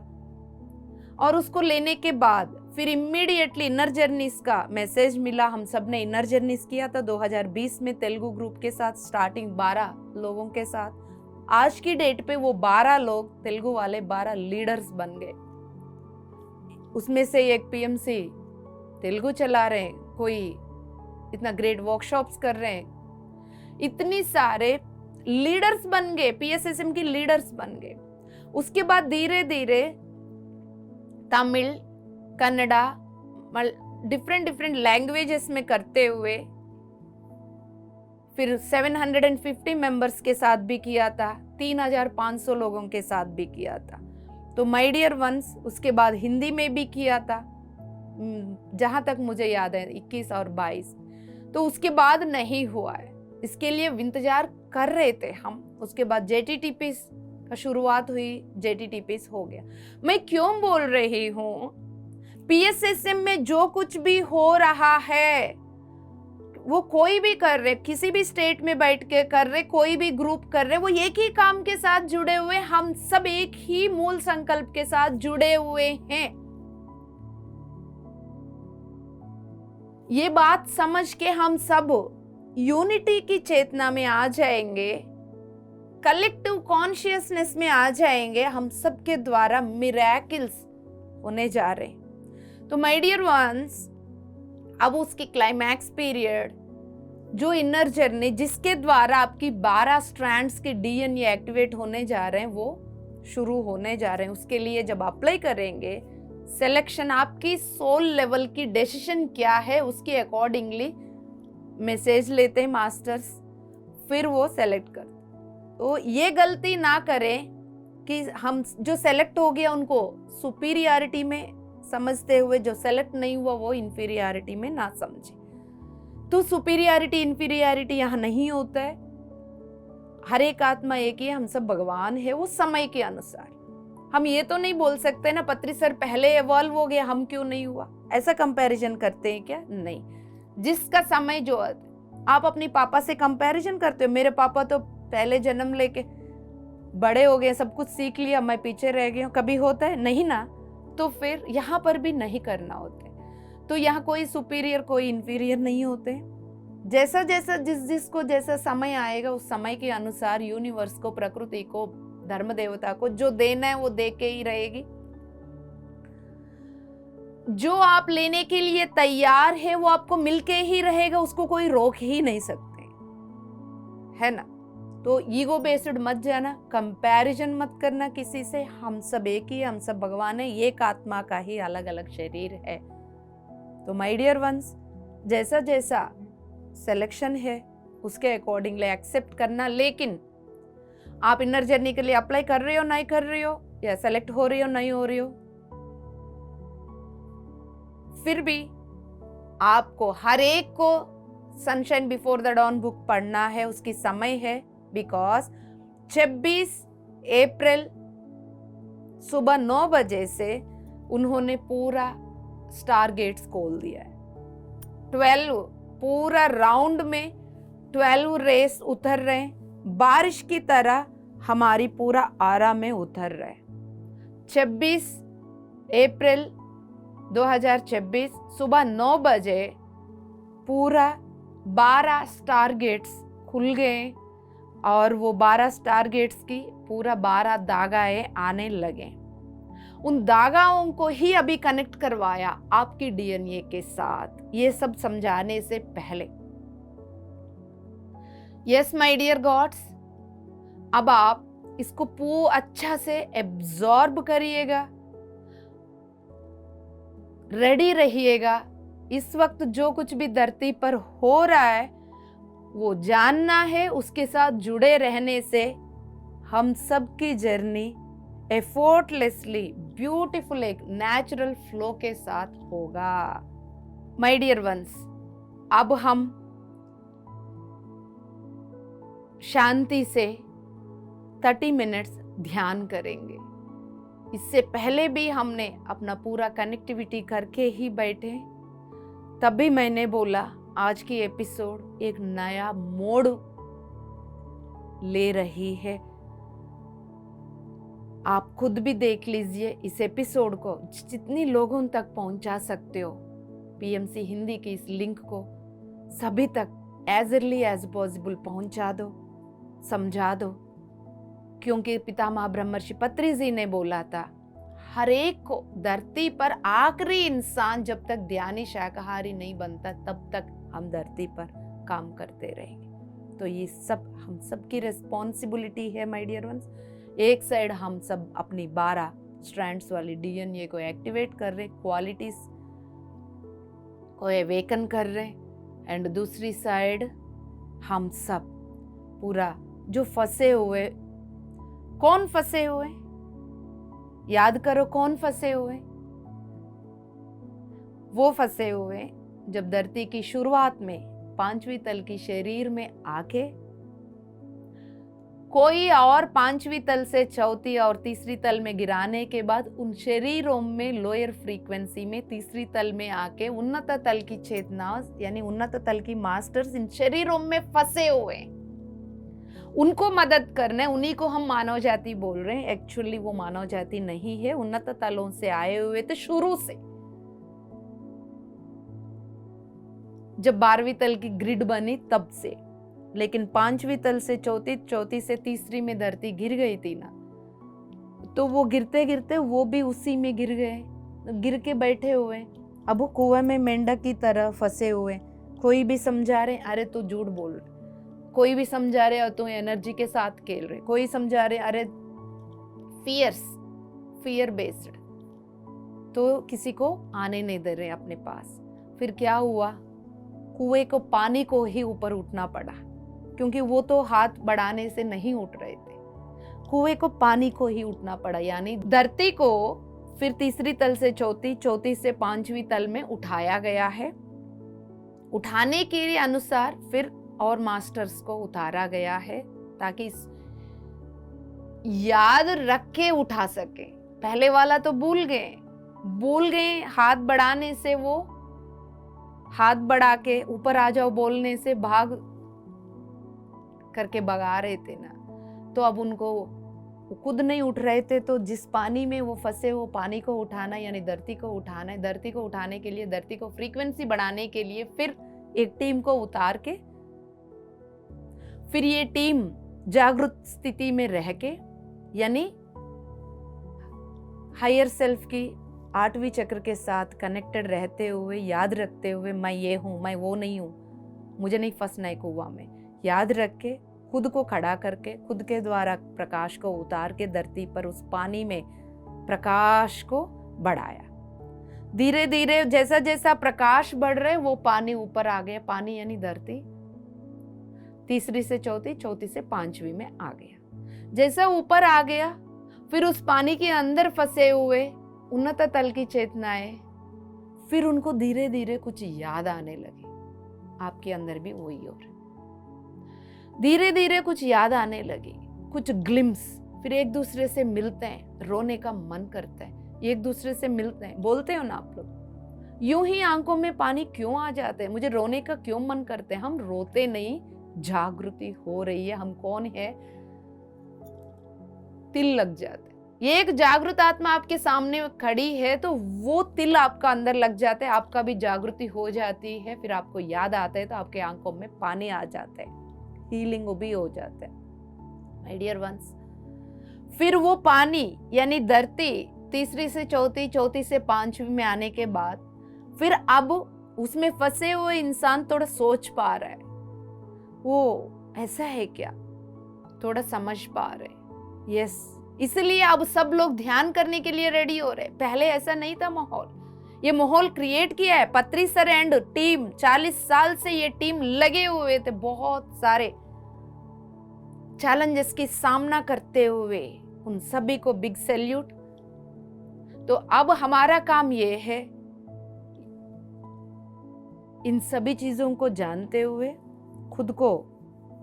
और उसको लेने के बाद फिर इमीडिएटली इनर जर्नीज का मैसेज मिला। हम सब ने इनर जर्नीज किया था 2020 में तेलुगु ग्रुप के साथ, स्टार्टिंग 12 लोगों के साथ। आज की डेट पे वो 12 लोग, तेलुगु वाले 12 लीडर्स बन गए। उसमें से एक पीएमसी तेलुगु चला रहे हैं, कोई इतना ग्रेट वर्कशॉप्स कर रहे हैं, इतनी सारे लीडर्स बन गए, पीएसएसएम की लीडर्स बन गए। उसके बाद धीरे धीरे तमिल, कन्नड़ा, डिफरेंट लैंग्वेजेस में करते हुए फिर 750 मेंबर्स के साथ भी किया था, 3500 लोगों के साथ भी किया था। तो माय डियर वंस, उसके बाद हिंदी में भी किया था, जहां तक मुझे याद है 21 और 22। तो उसके बाद नहीं हुआ है, इसके लिए इंतजार कर रहे थे हम। उसके बाद जेटीटीपीस का शुरुआत हुई, जेटीटीपीस हो गया। मैं क्यों बोल रही हूँ, पीएसएसएम में जो कुछ भी हो रहा है, वो कोई भी कर रहे, किसी भी स्टेट में बैठ के कर रहे, कोई भी ग्रुप कर रहे, वो एक ही काम के साथ जुड़े हुए, हम सब एक ही मूल संकल्प के साथ जुड़े हुए हैं। ये बात समझ के हम सब यूनिटी की चेतना में आ जाएंगे, कलेक्टिव कॉन्शियसनेस में आ जाएंगे, हम सबके द्वारा मिरेकल्स होने जा रहे हैं। तो माय डियर वंस, अब उसकी क्लाइमैक्स पीरियड, जो इनर जर्नी जिसके द्वारा आपकी 12 स्ट्रैंड्स के डीएनए एक्टिवेट होने जा रहे हैं, वो शुरू होने जा रहे हैं। उसके लिए जब अप्लाई करेंगे, सिलेक्शन आपकी सोल लेवल की डिसीजन क्या है, उसके अकॉर्डिंगली मैसेज लेते हैं मास्टर्स, फिर वो सेलेक्ट करते। तो ये गलती ना करें कि हम जो सेलेक्ट हो गया उनको सुपीरियरिटी में समझते हुए, जो सेलेक्ट नहीं हुआ वो इंफीरियरिटी में ना समझे। तो सुपीरियरिटी इंफीरियरिटी यहाँ नहीं होता है। हर एक आत्मा एक ही है, हम सब भगवान है, वो समय के अनुसार। हम ये तो नहीं बोल सकते ना, पत्री सर पहले इवॉल्व हो गया, हम क्यों नहीं हुआ, ऐसा कंपैरिजन करते हैं क्या? नहीं। जिसका समय जो, आप अपने पापा से कंपैरिजन करते हो, मेरे पापा तो पहले जन्म लेके बड़े हो गए, सब कुछ सीख लिया, मैं पीछे रह गई हूँ, कभी होता है? नहीं ना। तो फिर यहाँ पर भी नहीं करना होते। तो यहाँ कोई सुपीरियर कोई इंफीरियर नहीं होते। जैसा जैसा जिसको जैसा समय आएगा, उस समय के अनुसार यूनिवर्स को, प्रकृति को, धर्म देवता को जो देना है वो दे के ही रहेगी। जो आप लेने के लिए तैयार है वो आपको मिलके ही रहेगा, उसको कोई रोक ही नहीं सकते, है ना। तो ईगो बेस्ड मत जाना, कंपैरिजन मत करना किसी से। हम सब एक ही, हम सब भगवान है, एक आत्मा का ही अलग अलग शरीर है। तो माय डियर वंस, जैसा जैसा सिलेक्शन है उसके अकॉर्डिंगली एक्सेप्ट करना। लेकिन आप इनर जर्नी के लिए अप्लाई कर रहे हो नहीं कर रहे हो, या सेलेक्ट हो रही हो नहीं हो रही हो, फिर भी आपको हर एक को sunshine before the don book पढ़ना है, उसकी समय है। बिकॉज 26 अप्रैल सुबह 9 बजे से उन्होंने पूरा स्टार गेट्स खोल दिया है। 12 पूरा राउंड में 12 रेस उतर रहे हैं, बारिश की तरह हमारी पूरा आरा में उतर रहे। 26 अप्रैल 2026 सुबह 9 बजे पूरा 12 स्टार गेट्स खुल गए, और वो 12 स्टार गेट्स की पूरा 12 दागाएं आने लगे। उन दागाओं को ही अभी कनेक्ट करवाया आपकी डीएनए के साथ, ये सब समझाने से पहले। यस माय डियर गॉड्स, अब आप इसको अच्छा से एब्जॉर्ब करिएगा, रेडी रहिएगा। इस वक्त जो कुछ भी धरती पर हो रहा है वो जानना है, उसके साथ जुड़े रहने से हम सबकी जर्नी एफर्टलेसली ब्यूटीफुल एक नेचुरल फ्लो के साथ होगा। माय डियर वंस, अब हम शांति से 30 मिनट्स ध्यान करेंगे। इससे पहले भी हमने अपना पूरा कनेक्टिविटी करके ही बैठे, तभी मैंने बोला आज की एपिसोड एक नया मोड़ ले रही है। आप खुद भी देख लीजिए इस एपिसोड को जितनी लोगों तक पहुंचा सकते हो, पीएमसी हिंदी की इस लिंक को सभी तक एज अर्ली एज पॉसिबल पहुंचा दो, समझा दो। क्योंकि पितामह ब्रह्मर्षि पत्री जी ने बोला था, हर एक को धरती पर आखिरी इंसान जब तक ध्यानी शाकाहारी नहीं बनता तब तक हम धरती पर काम करते रहेंगे। तो ये सब हम सब की रिस्पॉन्सिबिलिटी है माय डियर वंस। एक साइड हम सब अपनी 12 स्ट्रैंड्स वाली डीएनए को एक्टिवेट कर रहे, क्वालिटीज को अवेकन कर रहे, एंड दूसरी साइड हम सब पूरा जो फंसे हुए, कौन फंसे हुए, याद करो कौन फंसे हुए। वो फंसे हुए जब धरती की शुरुआत में 5वीं तल की शरीर में आके कोई और 5वीं तल से 4थी और 3री तल में गिराने के बाद उन शरीरों में लोअर फ्रीक्वेंसी में 3री तल में आके उन्नत तल की चेतना यानी उन्नत तल की मास्टर्स इन शरीरों में फंसे हुए, उनको मदद करने, उन्हीं को हम मानव जाति बोल रहे हैं। एक्चुअली वो मानव जाति नहीं है, उन्नत तलों से आए हुए थे शुरू से। जब 12वीं तल की ग्रिड बनी तब से, लेकिन 5वीं तल से 4थी से 3री में धरती गिर गई थी ना, तो वो गिरते गिरते वो भी उसी में गिर गए, गिर के बैठे हुए। अब वो कुएं में मेंढक की तरह फंसे हुए। कोई भी समझा रहे अरे तू झूठ बोल रहे, कोई भी समझा रहे तू एनर्जी के साथ खेल रहे, कोई समझा रहे अरे फियर बेस्ड, तो किसी को आने नहीं दे रहे अपने पास। फिर क्या हुआ, कुएं को पानी को ही ऊपर उठना पड़ा, क्योंकि वो तो हाथ बढ़ाने से नहीं उठ रहे थे। कुएं को पानी को ही उठना पड़ा, यानी धरती को फिर 3री तल से 4थी से 5वीं तल में उठाया गया है। उठाने के अनुसार फिर और मास्टर्स को उतारा गया है ताकि याद रख के उठा सके। पहले वाला तो भूल गए, हाथ बढ़ाने से, वो हाथ बढ़ा के ऊपर आ जाओ बोलने से भाग करके भगा रहे थे ना, तो अब उनको वो खुद नहीं उठ रहे थे। तो जिस पानी में वो फंसे, वो पानी को उठाना यानी धरती को उठाना है। धरती को उठाने के लिए, धरती को फ्रीक्वेंसी बढ़ाने के लिए फिर एक टीम को उतार के, फिर ये टीम जागृत स्थिति में रह के, यानी हायर सेल्फ की 8वीं चक्र के साथ कनेक्टेड रहते हुए, याद रखते हुए मैं ये हूं, मैं वो नहीं हूं, मुझे नहीं फंसना है कुआं में, याद रख के खुद को खड़ा करके खुद के द्वारा प्रकाश को उतार के धरती पर उस पानी में प्रकाश को बढ़ाया। धीरे धीरे जैसा जैसा प्रकाश बढ़ रहे वो पानी ऊपर आ गया। पानी यानी धरती 3री से 4थी से 5वीं में आ गया। जैसा ऊपर आ गया, फिर उस पानी के अंदर फंसे हुए उन्नत तल की चेतनाएं, फिर उनको धीरे धीरे कुछ याद आने लगी। आपके अंदर भी वही हो रहा, धीरे धीरे कुछ याद आने लगी, कुछ ग्लिम्स। फिर एक दूसरे से मिलते हैं, रोने का मन करता है, एक दूसरे से मिलते हैं। बोलते हो ना आप लोग, यूं ही आंखों में पानी क्यों आ जाते हैं, मुझे रोने का क्यों मन करते हैं। हम रोते नहीं, जागृति हो रही है, हम कौन है तिल लग जाते। ये एक जागृत आत्मा आपके सामने खड़ी है तो वो तिल आपका अंदर लग जाता है, आपका भी जागृति हो जाती है। फिर आपको याद आता है तो आपके आंखों में पानी आ जाता है, हीलिंग भी हो जाता है माय डियर वंस। फिर वो पानी यानी धरती 3री से 4थी, 4थी से 5वीं में आने के बाद फिर अब उसमें फंसे हुए इंसान थोड़ा सोच पा रहा है, वो ऐसा है क्या? थोड़ा समझ पा रहे? यस, इसलिए अब सब लोग ध्यान करने के लिए रेडी हो रहे। पहले ऐसा नहीं था माहौल। ये माहौल क्रिएट किया है पत्री सर एंड टीम। 40 साल से ये टीम लगे हुए थे, बहुत सारे चैलेंजेस की सामना करते हुए। उन सभी को बिग सैल्यूट। तो अब हमारा काम ये है, इन सभी चीजों को जानते हुए, खुद को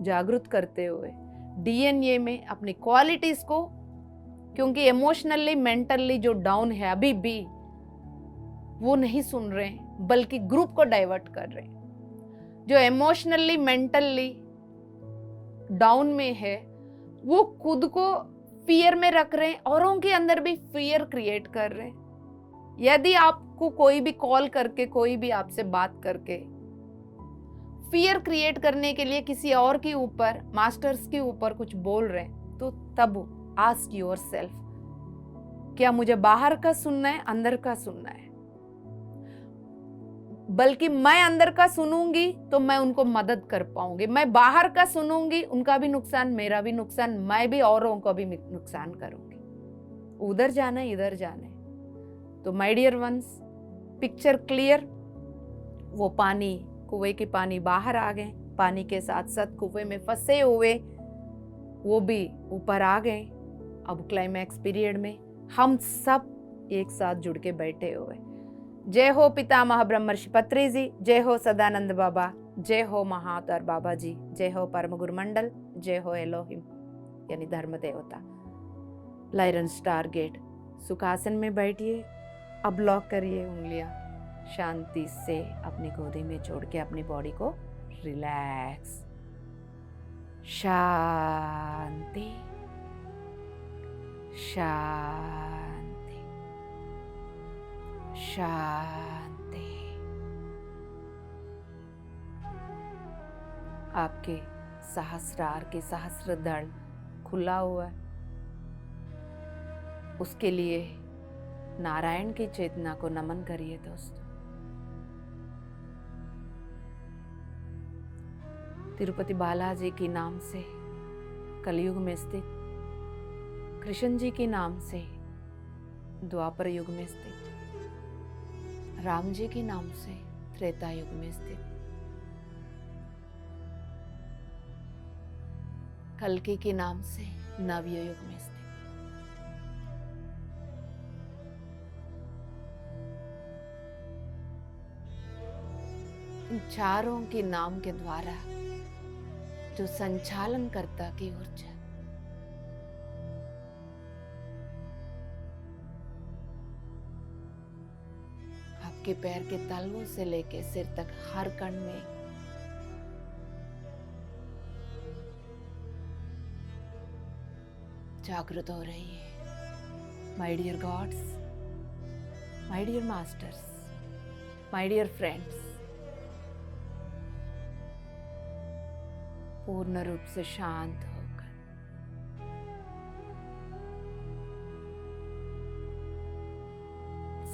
जागरूक करते हुए, डीएनए में अपनी क्वालिटीज को, क्योंकि इमोशनली मेंटली जो डाउन है अभी भी, वो नहीं सुन रहे हैं, बल्कि ग्रुप को डाइवर्ट कर रहे हैं। जो इमोशनली मेंटली डाउन में है वो खुद को फियर में रख रहे हैं, औरों के अंदर भी फियर क्रिएट कर रहे हैं। यदि आपको कोई भी कॉल करके, कोई भी आपसे बात करके फियर क्रिएट करने के लिए किसी और के ऊपर, मास्टर्स के ऊपर कुछ बोल रहे हैं, तो तब आस्क योरसेल्फ, क्या मुझे बाहर का सुनना है, अंदर का सुनना है? बल्कि मैं अंदर का सुनूंगी तो मैं उनको मदद कर पाऊंगी। मैं बाहर का सुनूंगी, उनका भी नुकसान, मेरा भी नुकसान, मैं भी औरों को भी नुकसान करूंगी। उधर जाना है, इधर जाना है। तो my dear ones, picture clear. वो पानी, कुएं के पानी बाहर आ गए, पानी के साथ साथ कुएं में फंसे हुए वो भी ऊपर आ गए। अब क्लाइमैक्स पीरियड में हम सब एक साथ जुड़ के बैठे हुए। जय हो पितामह ब्रह्मर्षि पत्री जी, जय हो सदानंद बाबा, जय हो महाअवतार बाबा जी, जय हो परम गुरु मंडल, जय हो एलोहिम यानी धर्म देवता। लायरन स्टार गेट। सुखासन में बैठिए, अब लॉक करिए उंगलियां, शांति से अपनी गोदी में छोड़ के अपनी बॉडी को रिलैक्स। शांति शांति शांति। आपके सहस्रार के सहस्र दल खुला हुआ है। उसके लिए नारायण की चेतना को नमन करिए दोस्तों। तिरुपति बालाजी के नाम से कलयुग में स्थित, कृष्ण जी के नाम से द्वापर युग में स्थित, राम जी के नाम से त्रेता युग में स्थित, कल्कि के नाम से नवयुग युग में स्थित, इन चारों के नाम के द्वारा जो संचालन करता की ऊर्जा, आपके पैर के तलवों से लेके सिर तक हर कण में जागृत हो रही है। My dear gods, my dear masters, my dear friends, पूर्ण रूप से शांत होकर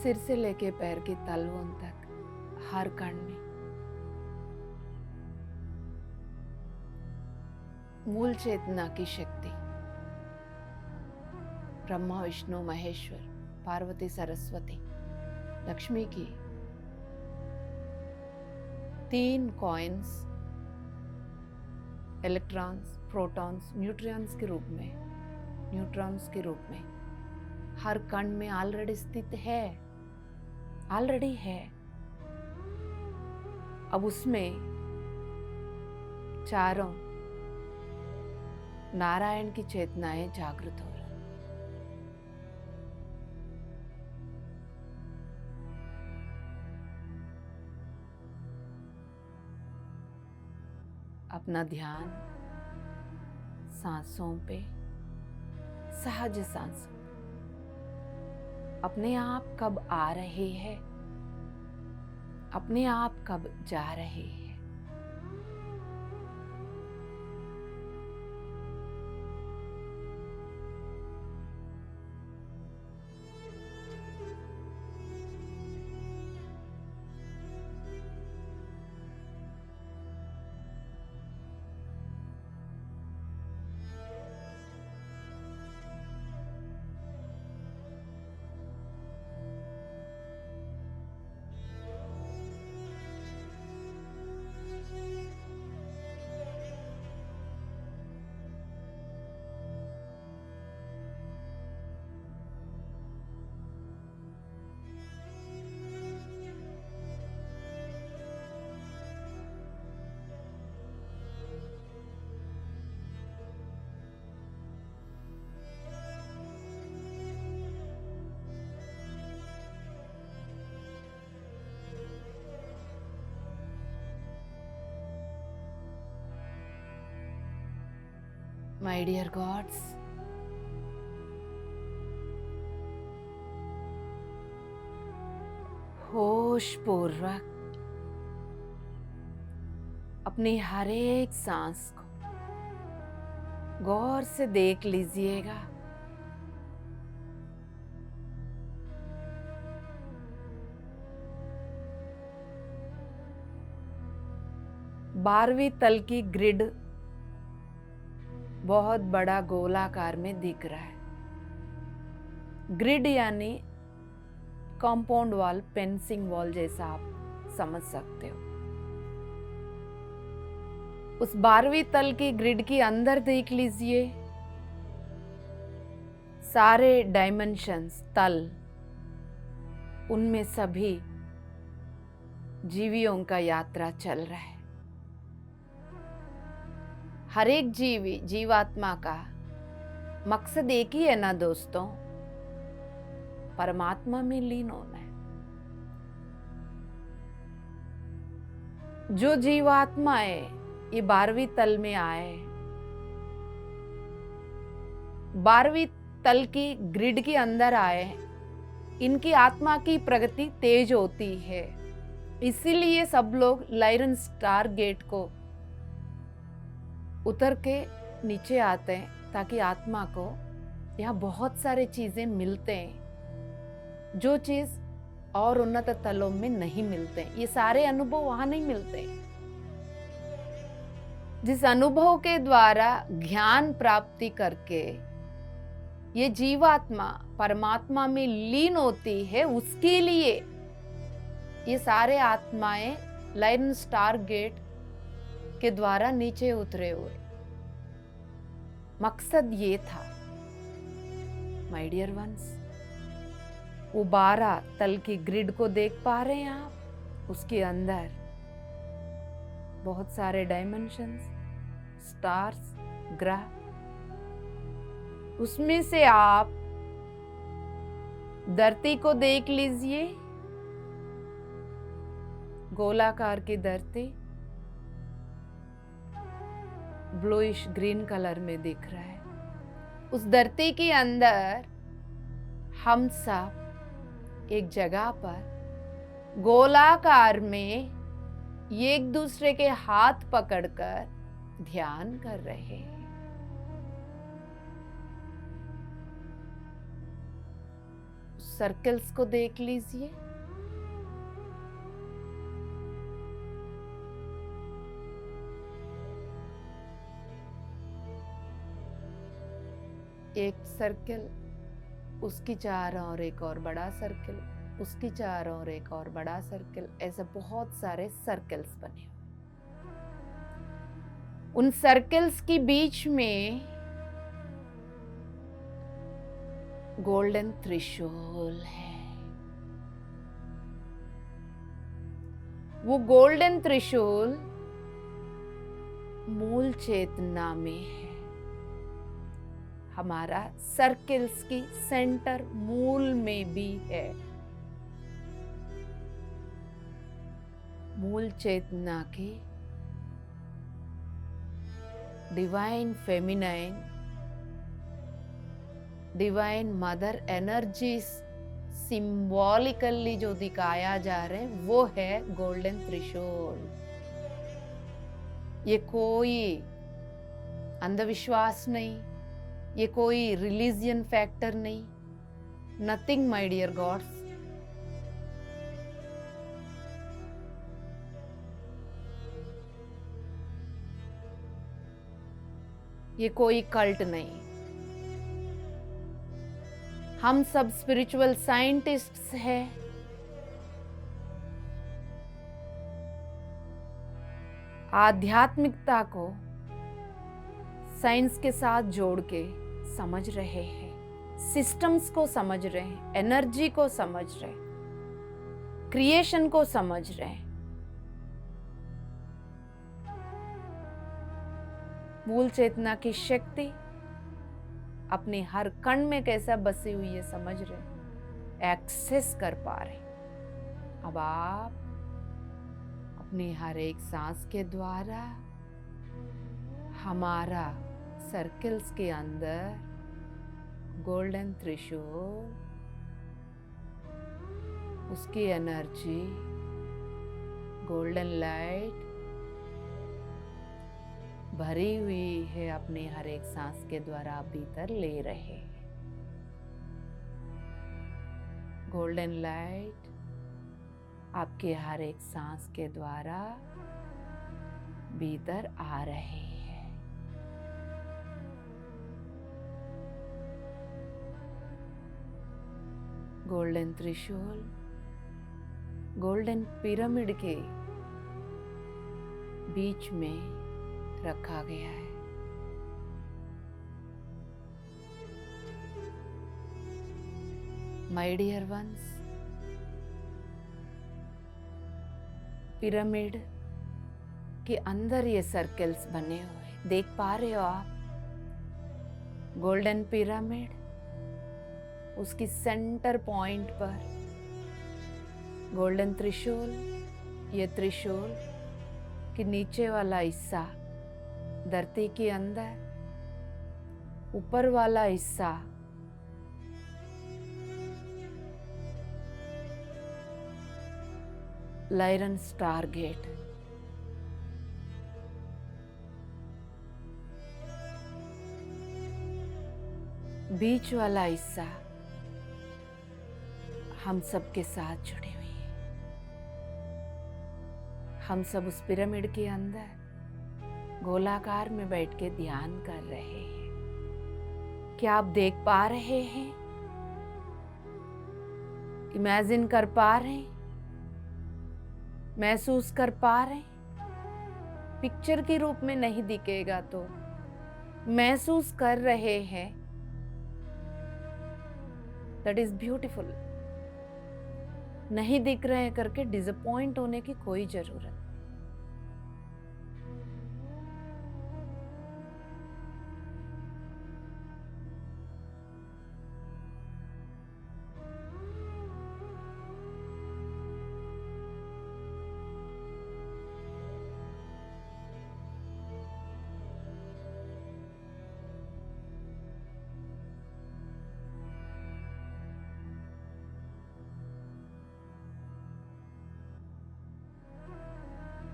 सिर से लेके पैर के तलवों तक हर कण में मूल चेतना की शक्ति, ब्रह्मा विष्णु महेश्वर पार्वती सरस्वती लक्ष्मी की 3 कॉइन्स, इलेक्ट्रॉन्स, प्रोटॉन्स, न्यूट्रॉन्स के रूप में हर कण में ऑलरेडी स्थित है, ऑलरेडी है। अब उसमें चारों नारायण की चेतनाएं जागृत हो रही। अपना ध्यान सांसों पे, सहज सांसों, अपने आप कब आ रहे हैं, अपने आप कब जा रहे हैं। माय डियर गॉड्स, होश पूर्वक अपनी हर एक सांस को गौर से देख लीजिएगा। बारहवीं तल की ग्रिड बहुत बड़ा गोलाकार में दिख रहा है। ग्रिड यानी कंपाउंड वॉल, फेंसिंग वॉल जैसा आप समझ सकते हो। उस 12वीं तल की ग्रिड के अंदर देख लीजिए, सारे डायमेंशंस, तल, उनमें सभी जीवियों का यात्रा चल रहा है। हर एक जीवी, जीवात्मा का मकसद एक ही है ना दोस्तों, परमात्मा में लीन होना है। जो जीवात्माएं ये 12वीं तल में आए, 12वीं तल की ग्रिड के अंदर आए, इनकी आत्मा की प्रगति तेज होती है। इसीलिए सब लोग लायरन स्टार गेट को उतर के नीचे आते हैं, ताकि आत्मा को यहाँ बहुत सारे चीजें मिलते हैं जो चीज और उन्नत तलों में नहीं मिलते। ये सारे अनुभव वहां नहीं मिलते। जिस अनुभव के द्वारा ज्ञान प्राप्ति करके ये जीवात्मा परमात्मा में लीन होती है, उसके लिए ये सारे आत्माएं लायन स्टार गेट के द्वारा नीचे उतरे हुए। मकसद ये था माय डियर वंस। वो 12 तल की ग्रिड को देख पा रहे हैं आप, उसके अंदर बहुत सारे डायमेंशंस, स्टार्स, ग्रह, उसमें से आप धरती को देख लीजिए, गोलाकार की धरती ब्लूइश ग्रीन कलर में दिख रहा है। उस धरती के अंदर हम सब एक जगह पर गोलाकार में एक दूसरे के हाथ पकड़कर ध्यान कर रहे हैं। सर्कल्स को देख लीजिए, एक सर्कल, उसकी चारों ओर एक और बड़ा सर्कल, उसकी चारों ओर एक और बड़ा सर्कल, ऐसे बहुत सारे सर्कल्स बने हुए। उन सर्कल्स के बीच में गोल्डन त्रिशूल है। वो गोल्डन त्रिशूल मूल चेतना में है। हमारा सर्कल्स की सेंटर मूल में भी है। मूल चेतना की divine feminine, divine mother energies symbolically जो दिखाया जा रहे हैं, वो है गोल्डन त्रिशूल। ये कोई अंधविश्वास नहीं, ये कोई रिलीजियन फैक्टर नहीं, नथिंग माय डियर गॉड्स। ये कोई कल्ट नहीं। हम सब स्पिरिचुअल साइंटिस्ट्स हैं। आध्यात्मिकता को साइंस के साथ जोड़ के समझ रहे हैं, सिस्टम्स को समझ रहे हैं, एनर्जी को समझ रहे हैं, क्रिएशन को समझ रहे हैं। मूल चेतना की शक्ति अपनी हर कण में कैसा बसी हुई है समझ रहे, एक्सेस कर पा रहे। अब आप अपनी हर एक सांस के द्वारा हमारा सर्कल्स के अंदर गोल्डन त्रिशूल, उसकी एनर्जी, गोल्डन लाइट भरी हुई है, अपने हर एक सांस के द्वारा आप भीतर ले रहे हैं। गोल्डन लाइट आपके हर एक सांस के द्वारा भीतर आ रहे हैं। गोल्डन त्रिशूल गोल्डन पिरामिड के बीच में रखा गया है। माय डियर वंस, पिरामिड के अंदर ये सर्कल्स बने हुए देख पा रहे हो आप। गोल्डन पिरामिड, उसकी सेंटर पॉइंट पर गोल्डन त्रिशूल, ये त्रिशूल कि नीचे वाला हिस्सा धरती के अंदर, ऊपर वाला हिस्सा लायरन स्टार गेट। बीच वाला हिस्सा हम सब के साथ जुड़ी हुई है। हम सब उस पिरामिड के अंदर गोलाकार में बैठ के ध्यान कर रहे हैं। क्या आप देख पा रहे हैं? इमेजिन कर पा रहे हैं? महसूस कर पा रहे हैं? पिक्चर के रूप में नहीं दिखेगा तो महसूस कर रहे हैं। That is beautiful. नहीं दिख रहे हैं करके डिसअपॉइंट होने की कोई जरूरत नहीं।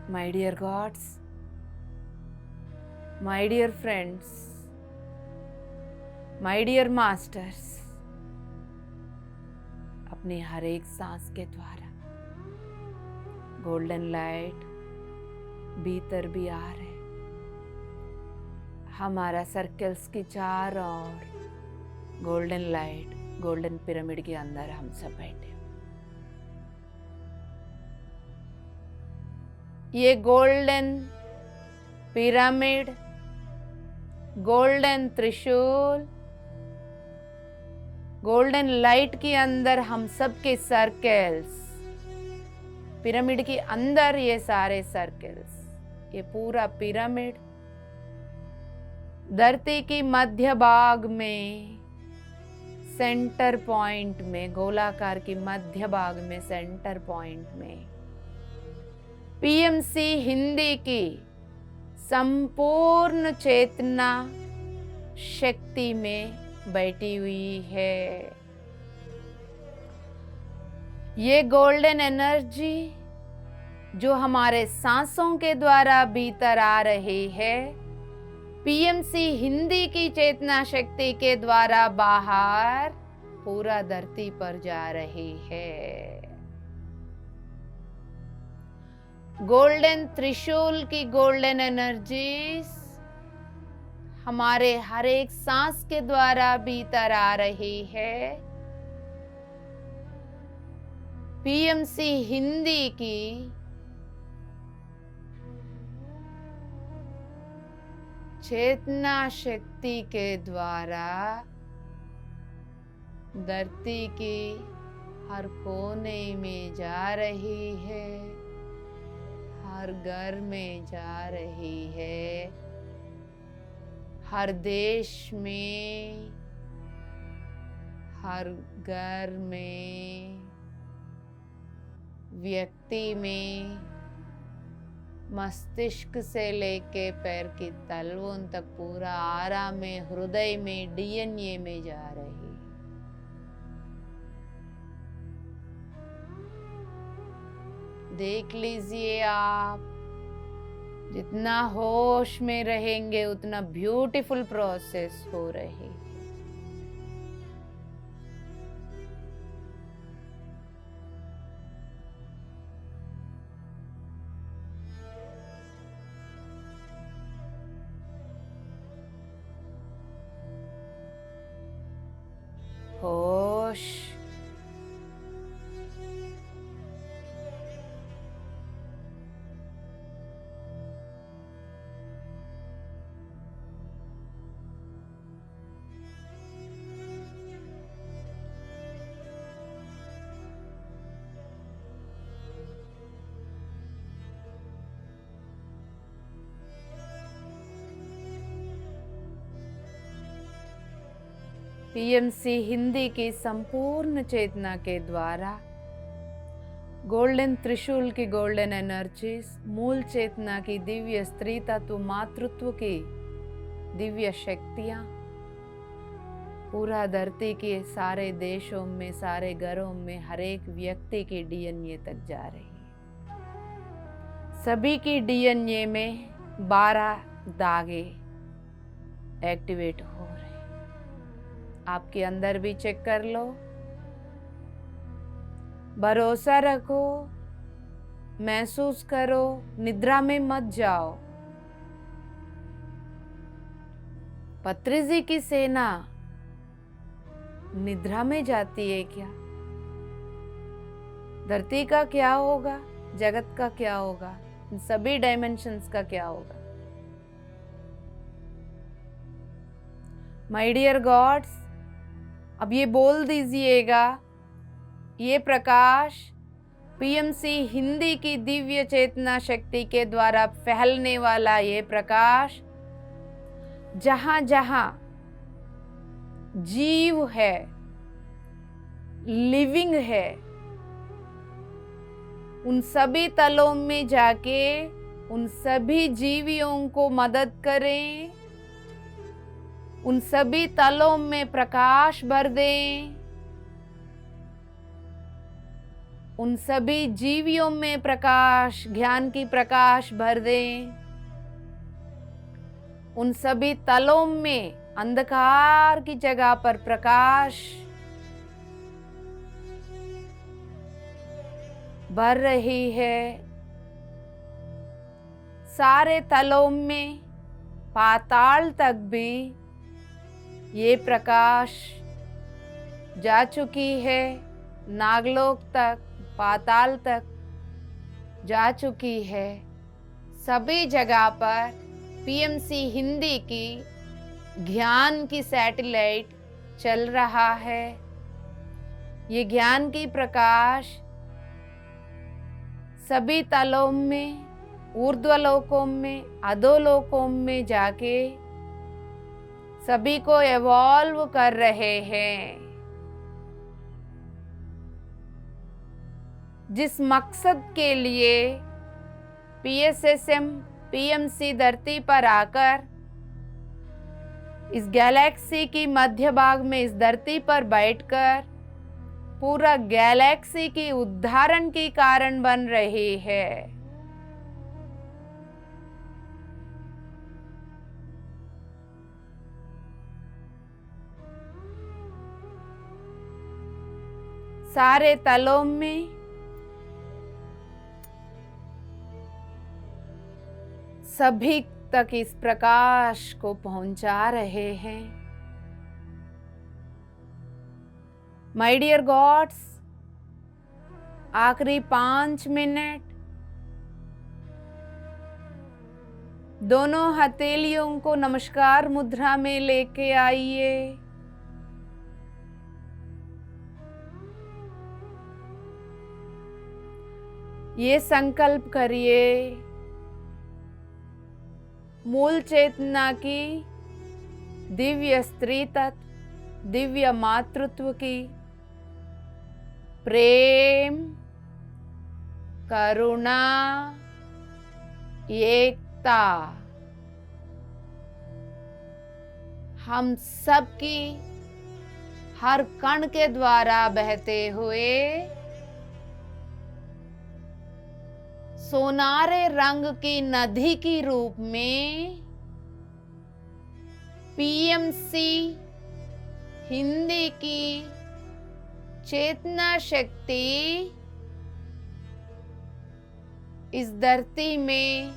My dear gods, my dear friends, my dear masters, अपनी हर एक सांस के द्वारा गोल्डन लाइट भीतर भी आ रहे। हमारा सर्कल्स की चारों ओर गोल्डन लाइट, गोल्डन पिरामिड के अंदर हम सब बैठे। ये गोल्डन पिरामिड, गोल्डन त्रिशूल, गोल्डन लाइट के अंदर हम सब के सर्कल्स, पिरामिड के अंदर ये सारे सर्कल्स, ये पूरा पिरामिड धरती की मध्य भाग में, सेंटर पॉइंट में, गोलाकार की मध्य भाग में, सेंटर पॉइंट में पीएमसी हिंदी की संपूर्ण चेतना शक्ति में बैठी हुई है। ये गोल्डन एनर्जी जो हमारे सांसों के द्वारा भीतर आ रही है, पीएमसी हिंदी की चेतना शक्ति के द्वारा बाहर पूरा धरती पर जा रही है। गोल्डन त्रिशूल की गोल्डन एनर्जीज हमारे हर एक सांस के द्वारा भीतर आ रही है। पीएमसी हिंदी की चेतना शक्ति के द्वारा धरती की हर कोने में जा रही है, हर घर में जा रही है, हर देश में, हर घर में, व्यक्ति में, मस्तिष्क से लेके पैर की तलवों तक पूरा आरा में, हृदय में, डीएनए में जा रही। देख लीजिए, आप जितना होश में रहेंगे उतना ब्यूटीफुल प्रोसेस हो रही। होश, पीएमसी हिंदी की संपूर्ण चेतना के द्वारा गोल्डन त्रिशूल की गोल्डन एनर्जीज, मूल चेतना की दिव्य स्त्री तत्व मातृत्व की दिव्य शक्तियां पूरा धरती के सारे देशों में, सारे घरों में, हर एक व्यक्ति की डीएनए तक जा रही है। सभी की डीएनए में 12 धागे एक्टिवेट हो रहे। आपके अंदर भी चेक कर लो। भरोसा रखो, महसूस करो, निद्रा में मत जाओ। पत्रिजी की सेना निद्रा में जाती है क्या? धरती का क्या होगा? जगत का क्या होगा? इन सभी डायमेंशंस का क्या होगा? माय डियर गॉड्स, अब ये बोल दीजिएगा, ये प्रकाश पीएमसी हिंदी की दिव्य चेतना शक्ति के द्वारा फैलने वाला ये प्रकाश जहां जहां जीव है, लिविंग है, उन सभी तलों में जाके उन सभी जीवियों को मदद करें, उन सभी तलों में प्रकाश भर दें, उन सभी जीवियों में प्रकाश, ज्ञान की प्रकाश भर दें, उन सभी तलों में अंधकार की जगह पर प्रकाश भर रही है। सारे तलों में पाताल तक भी ये प्रकाश जा चुकी है, नागलोक तक, पाताल तक जा चुकी है। सभी जगह पर पीएमसी हिंदी की ज्ञान की सैटेलाइट चल रहा है। ये ज्ञान की प्रकाश सभी तलों में, ऊर्ध्वलोकों में, अधोलोकों में जाके सभी को एवॉल्व कर रहे हैं। जिस मकसद के लिए पीएसएसएम पीएमसी धरती पर आकर इस गैलेक्सी की मध्य भाग में, इस धरती पर बैठकर पूरा गैलेक्सी की उद्धारण की कारण बन रही है। सारे तलों में सभी तक इस प्रकाश को पहुंचा रहे हैं। माय डियर गॉड्स, आखिरी 5 मिनट दोनों हथेलियों को नमस्कार मुद्रा में लेके आइए। ये संकल्प करिए, मूल चेतना की दिव्य स्त्री तत्व, दिव्य मातृत्व की प्रेम, करुणा, एकता हम सबकी हर कण के द्वारा बहते हुए सोनारे रंग की नदी की रूप में पीएमसी हिंदी की चेतना शक्ति इस धरती में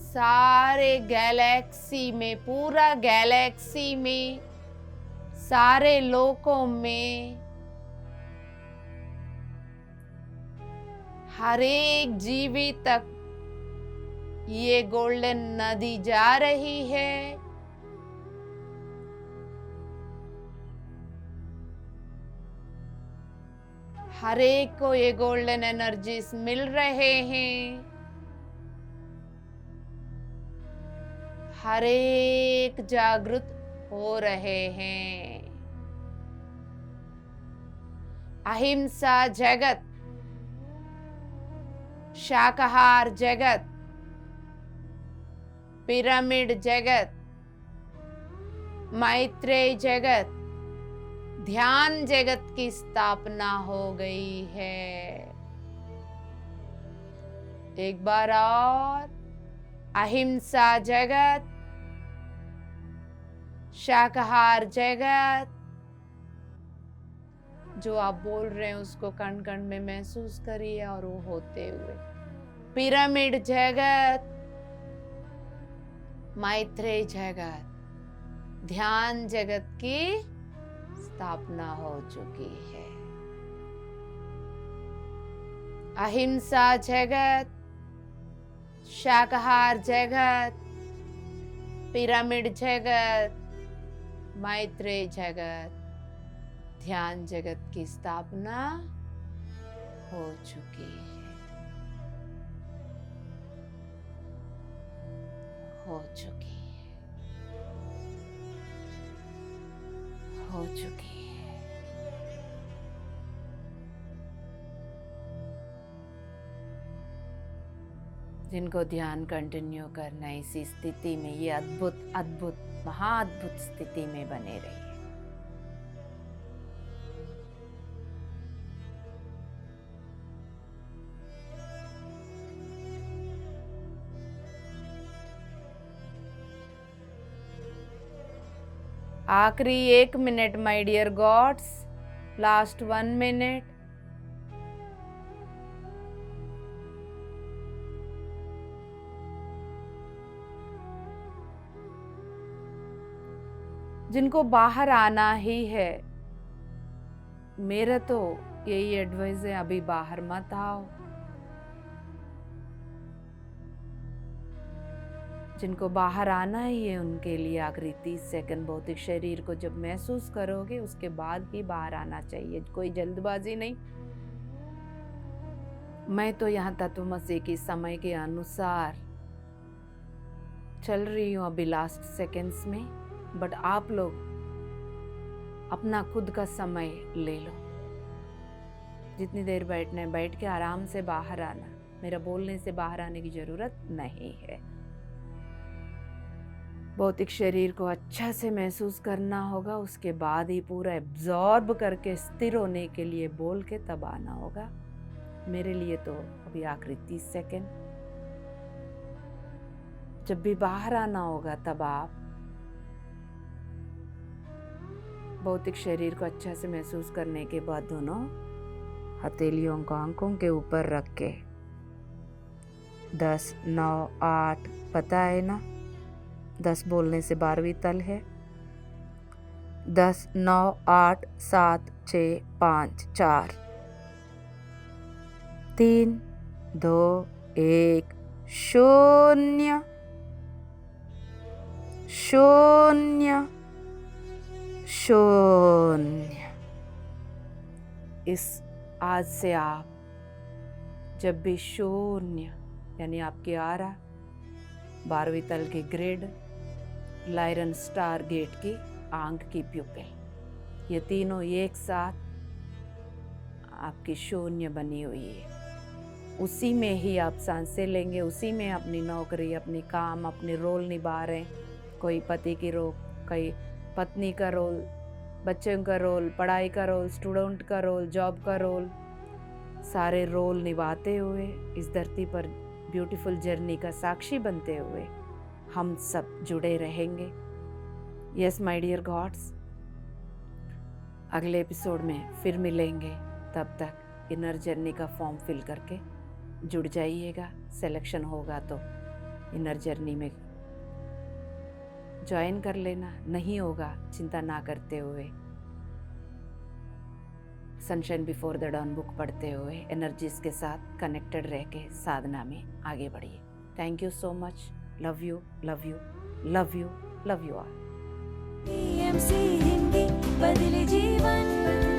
सारे गैलेक्सी में, पूरा गैलेक्सी में, सारे लोकों में हर एक जीवी तक ये गोल्डन नदी जा रही है। हर एक को ये गोल्डन एनर्जीज मिल रहे हैं। हर एक जागृत हो रहे हैं। अहिंसा जगत, शाकाहार जगत, पिरामिड जगत, मैत्रेय जगत, ध्यान जगत की स्थापना हो गई है। एक बार और, अहिंसा जगत, शाकाहार जगत, जो आप बोल रहे हैं उसको कण कण में महसूस करिए और वो होते हुए। पिरामिड जगत, मैत्रेय जगत, ध्यान जगत की स्थापना हो चुकी है। अहिंसा जगत, शाकाहार जगत, पिरामिड जगत, मैत्रेय जगत, ध्यान जगत की स्थापना हो चुकी है। हो चुकी है। हो चुकी है। जिनको ध्यान कंटिन्यू करना है इसी स्थिति में, ये अद्भुत अद्भुत महाअद्भुत स्थिति में बने रहिए। आखिरी 1 minute my dear gods, last 1 minute. जिनको बाहर आना ही है, मेरा तो यही एडवाइस है, अभी बाहर मत आओ। जिनको बाहर आना ही है उनके लिए आखिरी 30 सेकंड भौतिक शरीर को जब महसूस करोगे उसके बाद ही बाहर आना चाहिए, कोई जल्दबाजी नहीं। मैं तो यहाँ तत्वमसी की समय के अनुसार चल रही हूँ अभी लास्ट सेकंड्स में, बट आप लोग अपना खुद का समय ले लो। जितनी देर बैठना है बैठ के आराम से बाहर आना, मेरा बोलने से बाहर आने की जरूरत नहीं है। भौतिक शरीर को अच्छा से महसूस करना होगा, उसके बाद ही पूरा एब्जॉर्ब करके स्थिर होने के लिए बोल के तब आना होगा। मेरे लिए तो अभी आखिरी 30 सेकंड, जब भी बाहर आना होगा तब आप भौतिक शरीर को अच्छा से महसूस करने के बाद दोनों हथेलियों को आंखों के ऊपर रख के 10, 9, 8, पता है ना, 10 बोलने से 12वीं तल है। 10, 9, 8, 7, 6, 5, 4, 3, 2, 1, 0, 0, 0। इस आज से आप जब भी 0 यानी आपकी आरा, 12वीं तल की ग्रिड, लायरन स्टार गेट की आंख की प्यूपिल, ये तीनों एक साथ आपकी 0 बनी हुई है। उसी में ही आप सांसें लेंगे, उसी में अपनी नौकरी, अपनी काम, अपने रोल निभा रहे हैं। कोई पति की रोल, कोई पत्नी का रोल, बच्चों का रोल, पढ़ाई का रोल, स्टूडेंट का रोल, जॉब का रोल, सारे रोल निभाते हुए इस धरती पर ब्यूटीफुल जर्नी का साक्षी बनते हुए हम सब जुड़े रहेंगे। यस माय डियर गॉड्स, अगले एपिसोड में फिर मिलेंगे। तब तक इनर जर्नी का फॉर्म फिल करके जुड़ जाइएगा। सिलेक्शन होगा तो इनर जर्नी में ज्वाइन कर लेना, नहीं होगा चिंता ना करते हुए sunshine before the don book पढ़ते हुए एनर्जीज के साथ कनेक्टेड रह के साधना में आगे बढ़िए। Thank you so much. Love you, love you, love you, love you all. PMC Hindi बदले जीवन।